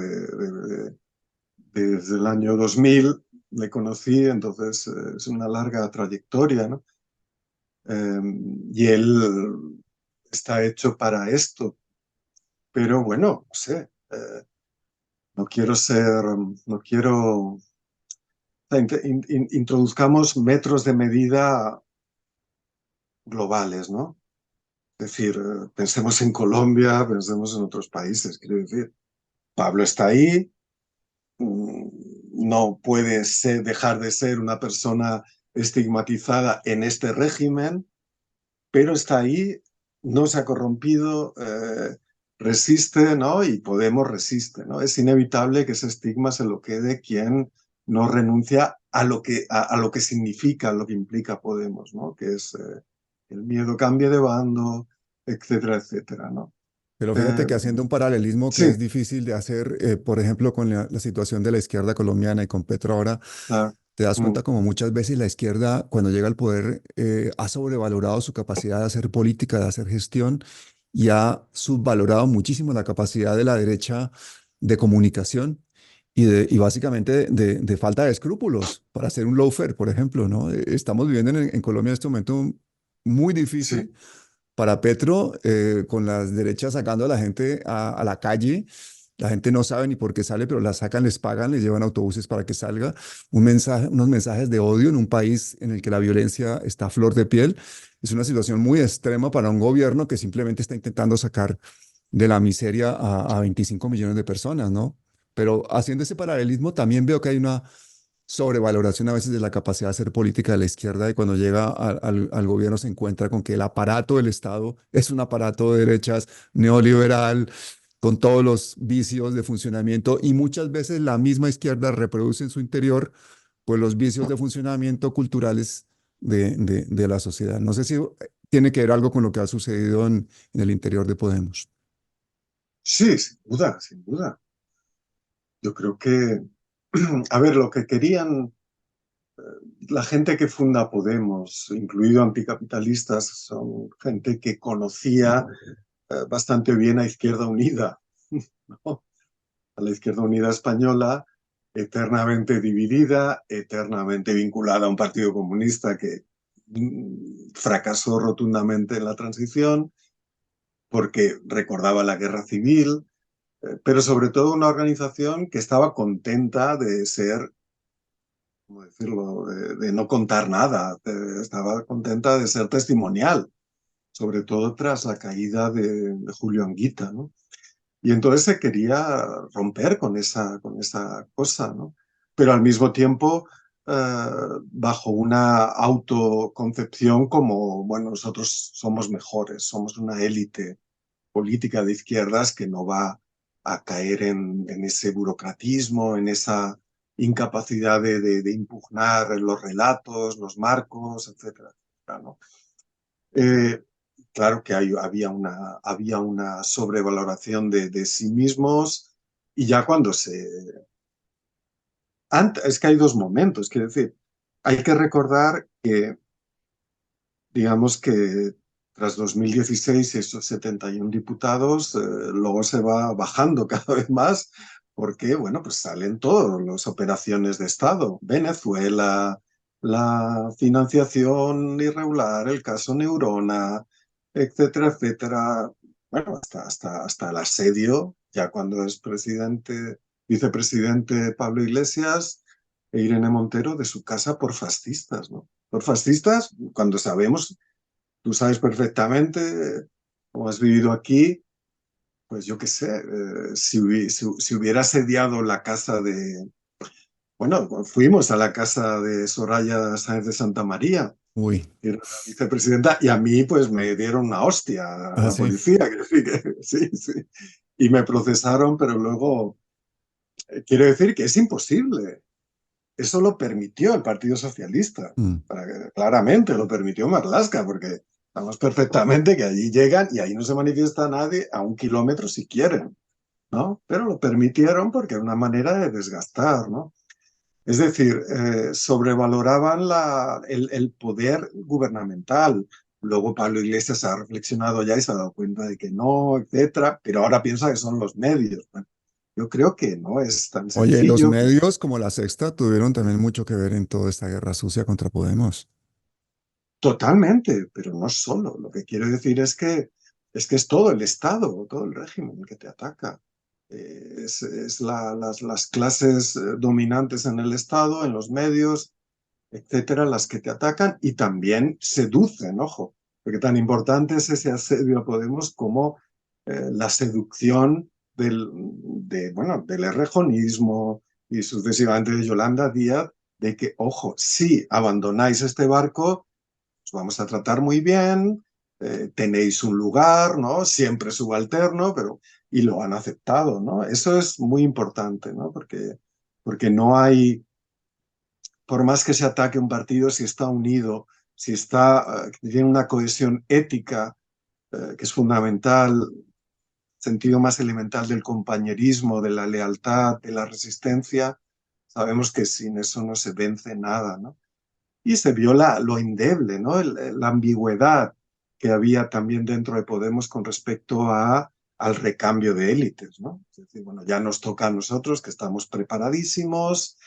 desde el año 2000 le conocí, entonces es una larga trayectoria, ¿no? Y él está hecho para esto, pero bueno, no sé, no quiero ser, no quiero, o sea, introduzcamos metros de medida globales, ¿no? Es decir, pensemos en Colombia, pensemos en otros países, quiero decir. Pablo está ahí, no puede dejar de ser una persona estigmatizada en este régimen, pero está ahí, no se ha corrompido, resiste, ¿no? Y Podemos resiste, ¿no? Es inevitable que ese estigma se lo quede quien no renuncia a lo que significa, a lo que implica Podemos, ¿no? Que es el miedo cambie de bando, etcétera, etcétera, ¿no? Pero fíjate Eh, que haciendo un paralelismo que es sí, difícil de hacer, por ejemplo, con la situación de la izquierda colombiana y con Petro ahora, claro. te das Mm, cuenta como muchas veces la izquierda, cuando llega al poder, ha sobrevalorado su capacidad de hacer política, de hacer gestión, y ha subvalorado muchísimo la capacidad de la derecha de comunicación y básicamente de falta de escrúpulos para hacer un lawfare, por ejemplo, ¿no? Estamos viviendo en Colombia en este momento muy difícil sí, para Petro, con las derechas sacando a la gente a la calle. La gente no sabe ni por qué sale, pero la sacan, les pagan, les llevan autobuses para que salga. Unos mensajes de odio en un país en el que la violencia está a flor de piel. Es una situación muy extrema para un gobierno que simplemente está intentando sacar de la miseria a 25 millones de personas, ¿no? Pero haciendo ese paralelismo, también veo que hay una sobrevaloración a veces de la capacidad de hacer política de la izquierda y cuando llega al gobierno se encuentra con que el aparato del Estado es un aparato de derechas neoliberal con todos los vicios de funcionamiento y muchas veces la misma izquierda reproduce en su interior pues los vicios de funcionamiento culturales de la sociedad. No sé si tiene que ver algo con lo que ha sucedido en el interior de Podemos. sí, sin duda, sin duda. Yo creo que, a ver, lo que querían la gente que funda Podemos, incluido anticapitalistas, son gente que conocía bastante bien a Izquierda Unida, ¿no? A la Izquierda Unida española, eternamente dividida, eternamente vinculada a un partido comunista que fracasó rotundamente en la transición porque recordaba la guerra civil, pero sobre todo una organización que estaba contenta de ser, ¿cómo decirlo?, de no contar nada, estaba contenta de ser testimonial, sobre todo tras la caída de Julio Anguita, ¿no? Y entonces se quería romper con esa cosa, ¿no? Pero al mismo tiempo, bajo una autoconcepción como, bueno, nosotros somos mejores, somos una élite política de izquierdas que no va a caer en ese burocratismo, en esa incapacidad de impugnar los relatos, los marcos, etcétera, etcétera, ¿no? Eh, claro que había una sobrevaloración de sí mismos y ya cuando es que hay dos momentos, quiero decir, hay que recordar que, digamos que tras 2016 esos 71 diputados, luego se va bajando cada vez más porque, bueno, pues salen todas las operaciones de Estado, Venezuela, la financiación irregular, el caso Neurona, etcétera, etcétera. Bueno, hasta el asedio, ya cuando es vicepresidente Pablo Iglesias e Irene Montero de su casa por fascistas, ¿no? Por fascistas, cuando sabemos, tú sabes perfectamente, como has vivido aquí, pues yo qué sé, si hubiera asediado la casa bueno, fuimos a la casa de Soraya Sáenz de Santa María, Uy, que era la vicepresidenta, y a mí pues me dieron una hostia a la así. policía, sí, sí, y me procesaron, pero luego, quiero decir que es imposible. Eso lo permitió el Partido Socialista, claramente lo permitió Marlaska, porque sabemos perfectamente que allí llegan y ahí no se manifiesta nadie a 1 kilómetro si quieren, ¿no? Pero lo permitieron porque era una manera de desgastar, ¿no? Es decir, sobrevaloraban el poder gubernamental. Luego Pablo Iglesias ha reflexionado ya y se ha dado cuenta de que no, etcétera, pero ahora piensa que son los medios. Bueno, yo creo que no es tan Oye, los sencillo. medios como La Sexta tuvieron también mucho que ver en toda esta guerra sucia contra Podemos. Totalmente, pero no solo. Lo que quiero decir es que es todo el Estado, todo el régimen el que te ataca. Es las clases dominantes en el Estado, en los medios, etcétera, las que te atacan y también seducen, ojo, porque tan importante es ese asedio a Podemos como la seducción del errejonismo y sucesivamente de Yolanda Díaz, de que, ojo, si abandonáis este barco, os vamos a tratar muy bien, tenéis un lugar, ¿no? Siempre subalterno, pero... Y lo han aceptado, ¿no? Eso es muy importante, ¿no? Porque no hay, por más que se ataque un partido, si está unido, si está, tiene una cohesión ética, que es fundamental, sentido más elemental del compañerismo, de la lealtad, de la resistencia, sabemos que sin eso no se vence nada, ¿no? Y se vio lo endeble, ¿no? La ambigüedad que había también dentro de Podemos con respecto al recambio de élites, ¿no? Es decir, bueno, ya nos toca a nosotros que estamos preparadísimos,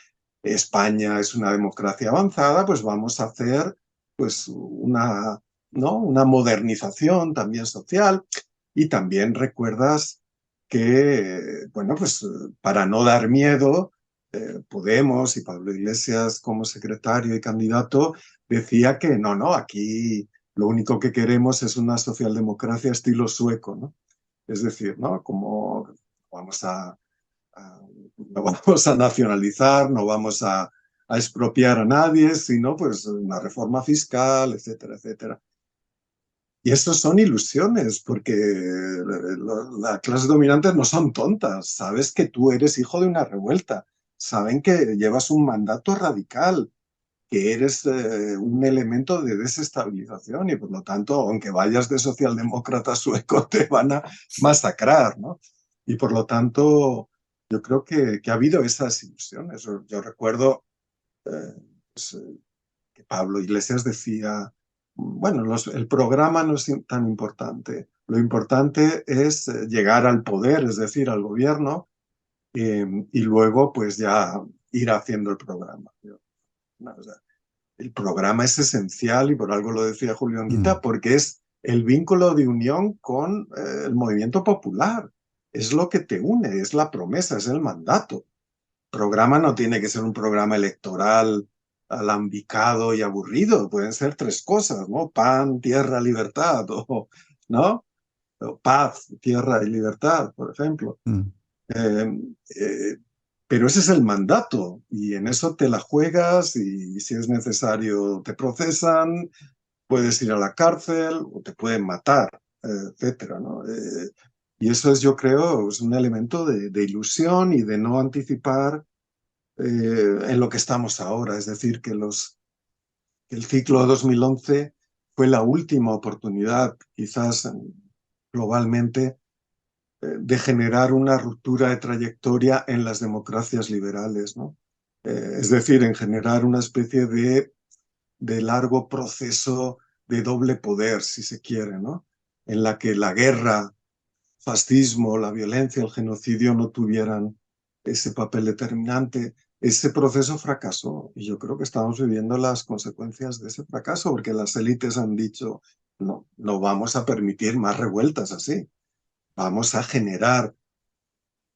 España es una democracia avanzada, pues vamos a hacer pues ¿no? Una modernización también social. Y también recuerdas que, bueno, pues para no dar miedo, Podemos y Pablo Iglesias como secretario y candidato decía que no, aquí lo único que queremos es una socialdemocracia estilo sueco, ¿no? Es decir, ¿no? Como vamos no vamos a nacionalizar, no vamos a expropiar a nadie, sino pues una reforma fiscal, etcétera, etcétera. Y eso son ilusiones, porque las clases dominantes no son tontas. Sabes que tú eres hijo de una revuelta. Saben que llevas un mandato radical, que eres un elemento de desestabilización y por lo tanto, aunque vayas de socialdemócrata sueco, te van a masacrar, ¿no? Y por lo tanto, yo creo que ha habido esas ilusiones. Yo recuerdo eh, pues, que Pablo Iglesias decía, bueno, el programa no es tan importante, lo importante es llegar al poder, es decir, al gobierno, y luego pues ya ir haciendo el programa. No, o sea, el programa es esencial y por algo lo decía Julio Mm. Anguita, porque es el vínculo de unión con el movimiento popular. Es lo que te une, es la promesa, es el mandato. Programa no tiene que ser un programa electoral alambicado y aburrido, pueden ser tres cosas, ¿no? Pan, tierra, libertad, ¿no? O paz, tierra y libertad, por ejemplo. Mm. Eh, eh, pero ese es el mandato y en eso te la juegas y si es necesario te procesan, puedes ir a la cárcel o te pueden matar, etcétera, ¿no? Y eso es, yo creo, es un elemento de ilusión y de no anticipar en lo que estamos ahora. Es decir, que el ciclo de 2011 fue la última oportunidad, quizás globalmente, de generar una ruptura de trayectoria en las democracias liberales, ¿no? Es decir, en generar una especie de largo proceso de doble poder, si se quiere, ¿no? En la que la guerra, fascismo, la violencia, el genocidio no tuvieran ese papel determinante. Ese proceso fracasó y yo creo que estamos viviendo las consecuencias de ese fracaso porque las élites han dicho, no vamos a permitir más revueltas así. Vamos a generar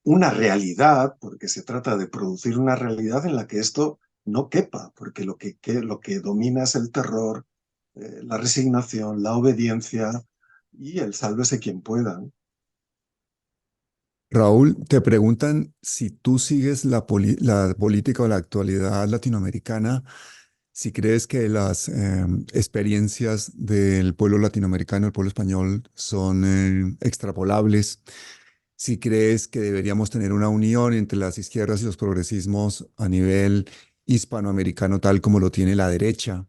una realidad, porque se trata de producir una realidad en la que esto no quepa, porque lo que domina es el terror, la resignación, la obediencia y el sálvese quien pueda. Raúl, te preguntan si tú sigues la política o la actualidad latinoamericana, si crees que las experiencias del pueblo latinoamericano, el pueblo español, son extrapolables, si crees que deberíamos tener una unión entre las izquierdas y los progresismos a nivel hispanoamericano, tal como lo tiene la derecha,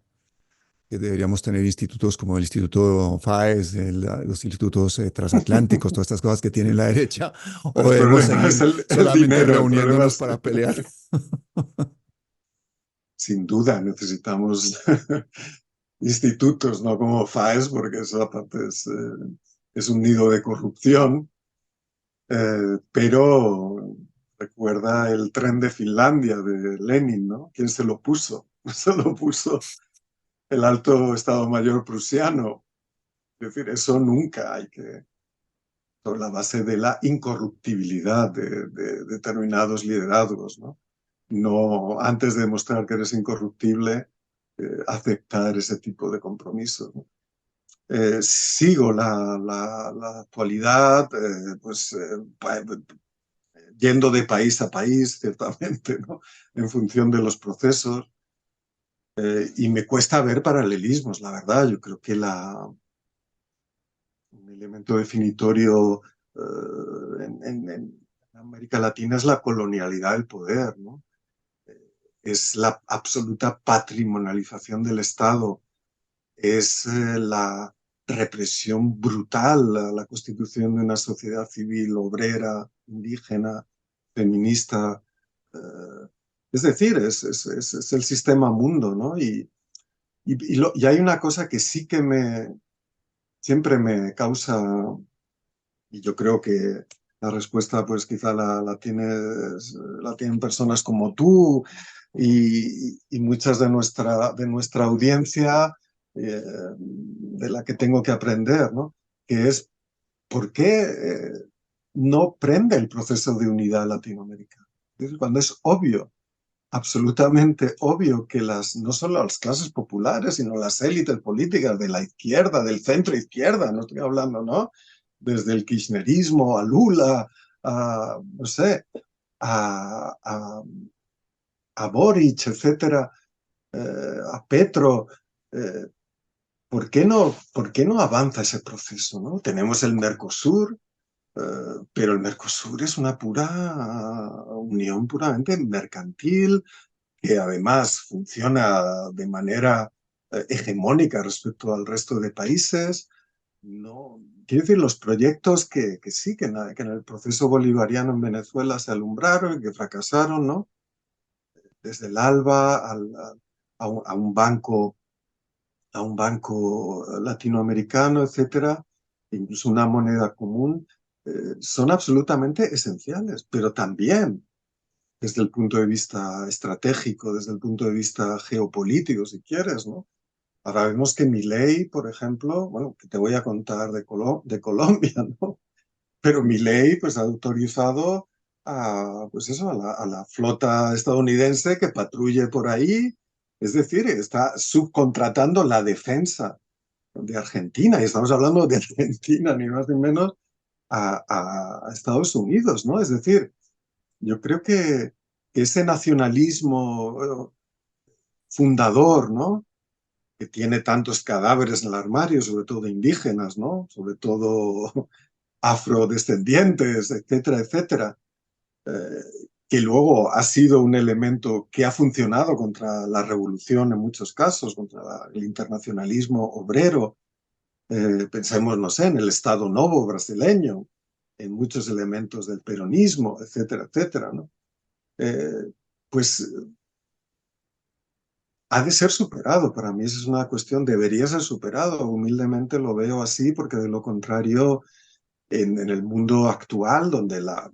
que deberíamos tener institutos como el Instituto FAES, los institutos transatlánticos, todas estas cosas que tiene la derecha, o El debemos problema es seguir el solamente dinero, el problema reuniéndonos es, para pelear. sin duda, necesitamos institutos, no como FAES, porque eso aparte es un nido de corrupción, pero recuerda el tren de Finlandia de Lenin, ¿no? ¿Quién se lo puso? Se lo puso el alto Estado Mayor prusiano. Es decir, eso nunca hay que, sobre la base de la incorruptibilidad de determinados liderazgos, ¿no? No, antes de demostrar que eres incorruptible, aceptar ese tipo de compromisos, ¿no? Sigo la actualidad, yendo de país a país, ciertamente, ¿no? En función de los procesos. Y me cuesta ver paralelismos, la verdad. Yo creo que un elemento definitorio en América Latina es la colonialidad del poder, ¿no? Es la absoluta patrimonialización del Estado, es la represión brutal a la constitución de una sociedad civil obrera, indígena, feminista. eh, es decir, es el sistema mundo, ¿no? Y hay una cosa que sí que siempre me causa, y yo creo que la respuesta pues quizá la tienen personas como tú y muchas de nuestra audiencia de la que tengo que aprender, ¿no? Que es ¿por qué no prende el proceso de unidad latinoamericana? Es decir, cuando es obvio, absolutamente obvio que no solo las clases populares, sino las élites políticas de la izquierda, del centro izquierda, no estoy hablando, ¿no? Desde el kirchnerismo a Lula, no sé, a, a, a Boric, etcétera, a Petro, eh, por qué no avanza ese proceso, ¿no? Tenemos el Mercosur, pero el Mercosur es una unión puramente mercantil, que además funciona de manera hegemónica respecto al resto de países. No, quiero decir, los proyectos que sí, que en el proceso bolivariano en Venezuela se alumbraron y que fracasaron, ¿no? Desde el ALBA a un banco latinoamericano, etcétera, incluso una moneda común, son absolutamente esenciales, pero también desde el punto de vista estratégico, desde el punto de vista geopolítico, si quieres, ¿no? Ahora vemos que Milei, por ejemplo, bueno, que te voy a contar de Colombia, ¿no? Pero Milei, pues, ha autorizado pues eso, a la flota estadounidense que patrulle por ahí. Es decir, está subcontratando la defensa de Argentina, y estamos hablando de Argentina, ni más ni menos, a Estados Unidos, ¿no? Es decir, yo creo que ese nacionalismo fundador, ¿no? Que tiene tantos cadáveres en el armario, sobre todo indígenas, ¿no? Sobre todo afrodescendientes, etcétera, etcétera, que luego ha sido un elemento que ha funcionado contra la revolución en muchos casos, contra el internacionalismo obrero. Pensemos, no sé, en el Estado Novo brasileño, en muchos elementos del peronismo, etcétera, etcétera, ¿no? Eh, pues ha de ser superado. Para mí esa es una cuestión, debería ser superado. Humildemente lo veo así, porque de lo contrario, en el mundo actual, donde la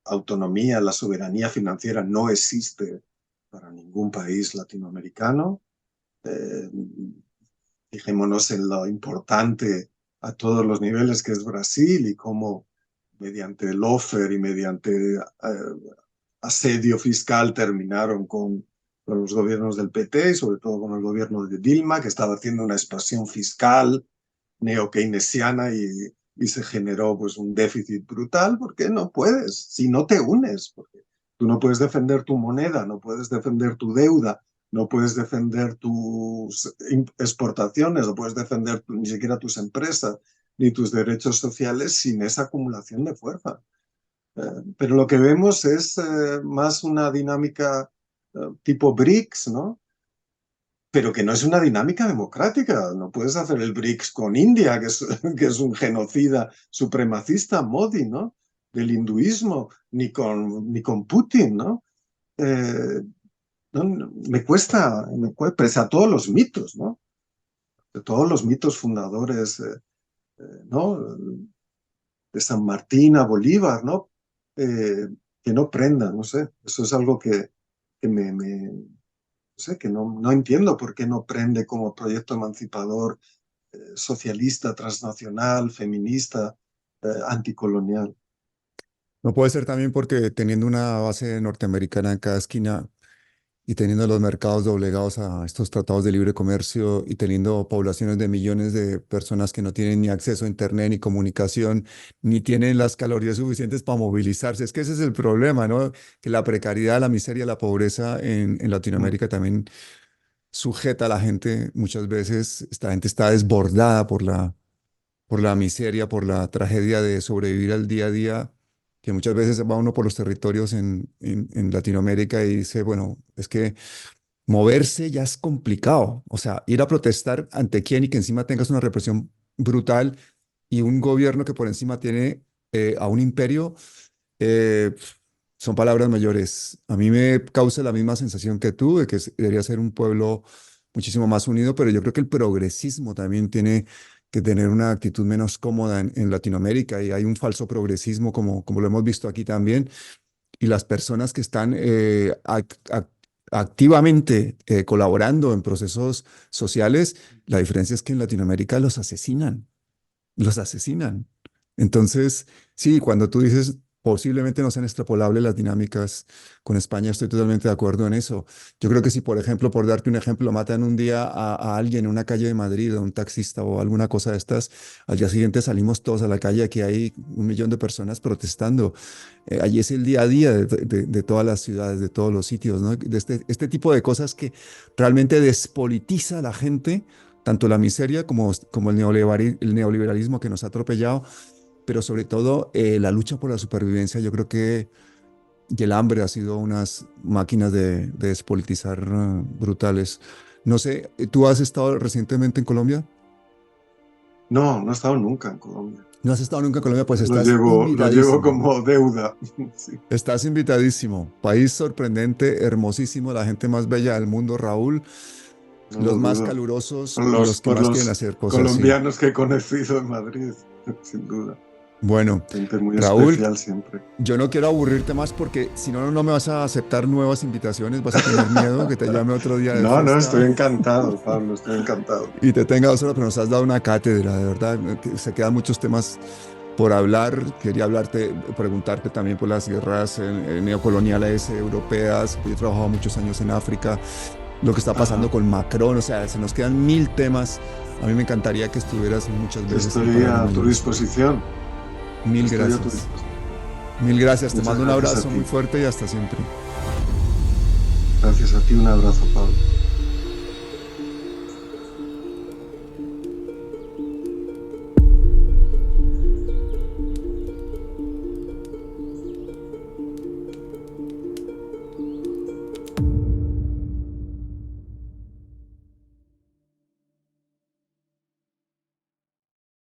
autonomía, la soberanía financiera no existe para ningún país latinoamericano, eh, fijémonos en lo importante a todos los niveles que es Brasil y cómo mediante el offer y mediante asedio fiscal terminaron con los gobiernos del PT y sobre todo con el gobierno de Dilma, que estaba haciendo una expansión fiscal neo-keynesiana y se generó pues un déficit brutal porque no puedes, si no te unes, porque tú no puedes defender tu moneda, no puedes defender tu deuda, no puedes defender tus exportaciones, no puedes defender ni siquiera tus empresas ni tus derechos sociales sin esa acumulación de fuerza. Pero lo que vemos es más una dinámica tipo BRICS, ¿no? Pero que no es una dinámica democrática. No puedes hacer el BRICS con India, que es un genocida supremacista, Modi, ¿no? Del hinduismo, ni con Putin, ¿no? Eh, pese a todos los mitos, ¿no? De todos los mitos fundadores, ¿no? De San Martín a Bolívar, ¿no? Que no prendan, no sé. Eso es algo que no sé, que no entiendo por qué no prende como proyecto emancipador, socialista, transnacional, feminista, anticolonial. No puede ser también porque teniendo una base norteamericana en cada esquina, y teniendo los mercados doblegados a estos tratados de libre comercio y teniendo poblaciones de millones de personas que no tienen ni acceso a internet ni comunicación, ni tienen las calorías suficientes para movilizarse. Es que ese es el problema, ¿no? Que la precariedad, la miseria, la pobreza en Mm. Latinoamérica también sujeta a la gente. Muchas veces esta gente está desbordada por la miseria, por la tragedia de sobrevivir al día a día, que muchas veces va uno por los territorios en Latinoamérica y dice, bueno, es que moverse ya es complicado. O sea, ir a protestar ante quién y que encima tengas una represión brutal y un gobierno que por encima tiene a un imperio, eh, son palabras mayores. A mí me causa la misma sensación que tú, de que debería ser un pueblo muchísimo más unido, pero yo creo que el progresismo también tiene que tener una actitud menos cómoda en Latinoamérica y hay un falso progresismo como lo hemos visto aquí también y las personas que están activamente colaborando en procesos sociales, la diferencia es que en Latinoamérica los asesinan, los asesinan. Entonces, sí, cuando tú dices posiblemente no sean extrapolables las dinámicas con España, estoy totalmente de acuerdo en eso. Yo creo que si, por ejemplo, por darte un ejemplo, matan un día a alguien en una calle de Madrid, a un taxista o alguna cosa de estas, al día siguiente salimos todos a la calle, aquí hay 1 millón de personas protestando. Allí es el día a día de todas las ciudades, de todos los sitios, ¿no? De este tipo de cosas que realmente despolitiza a la gente, tanto la miseria como el neoliberalismo que nos ha atropellado, pero sobre todo la lucha por la supervivencia. Yo creo que y el hambre ha sido unas máquinas de despolitizar brutales. No sé, ¿tú has estado recientemente en Colombia? No, no he estado nunca en Colombia. ¿No has estado nunca en Colombia? Pues Lo llevo como deuda. Sí. Estás invitadísimo. País sorprendente, hermosísimo, la gente más bella del mundo, Raúl. No Los lo más dudo. calurosos y los que Por más quieren los hacer cosas así. colombianos que he conocido en Madrid, sin duda. Bueno, Gente muy Raúl, especial siempre. yo no quiero aburrirte más porque si no, no me vas a aceptar nuevas invitaciones, vas a tener miedo que te llame otro día de No, no, estoy fiesta encantado, Pablo, estoy encantado. y te tenga 2 horas, pero nos has dado una cátedra, de verdad. Que se quedan muchos temas por hablar. Quería preguntarte también por las guerras neocoloniales europeas. Yo he trabajado muchos años en África, lo que está pasando Ajá. con Macron, o sea, se nos quedan 1000 temas. A mí me encantaría que estuvieras muchas veces en Estoy Palabras a tu Mayores. disposición. Mil Estoy a tu gracias. disposición. Mil gracias. Te Muchas mando un gracias a abrazo muy ti. fuerte y hasta siempre. Gracias a ti, un abrazo, Pablo.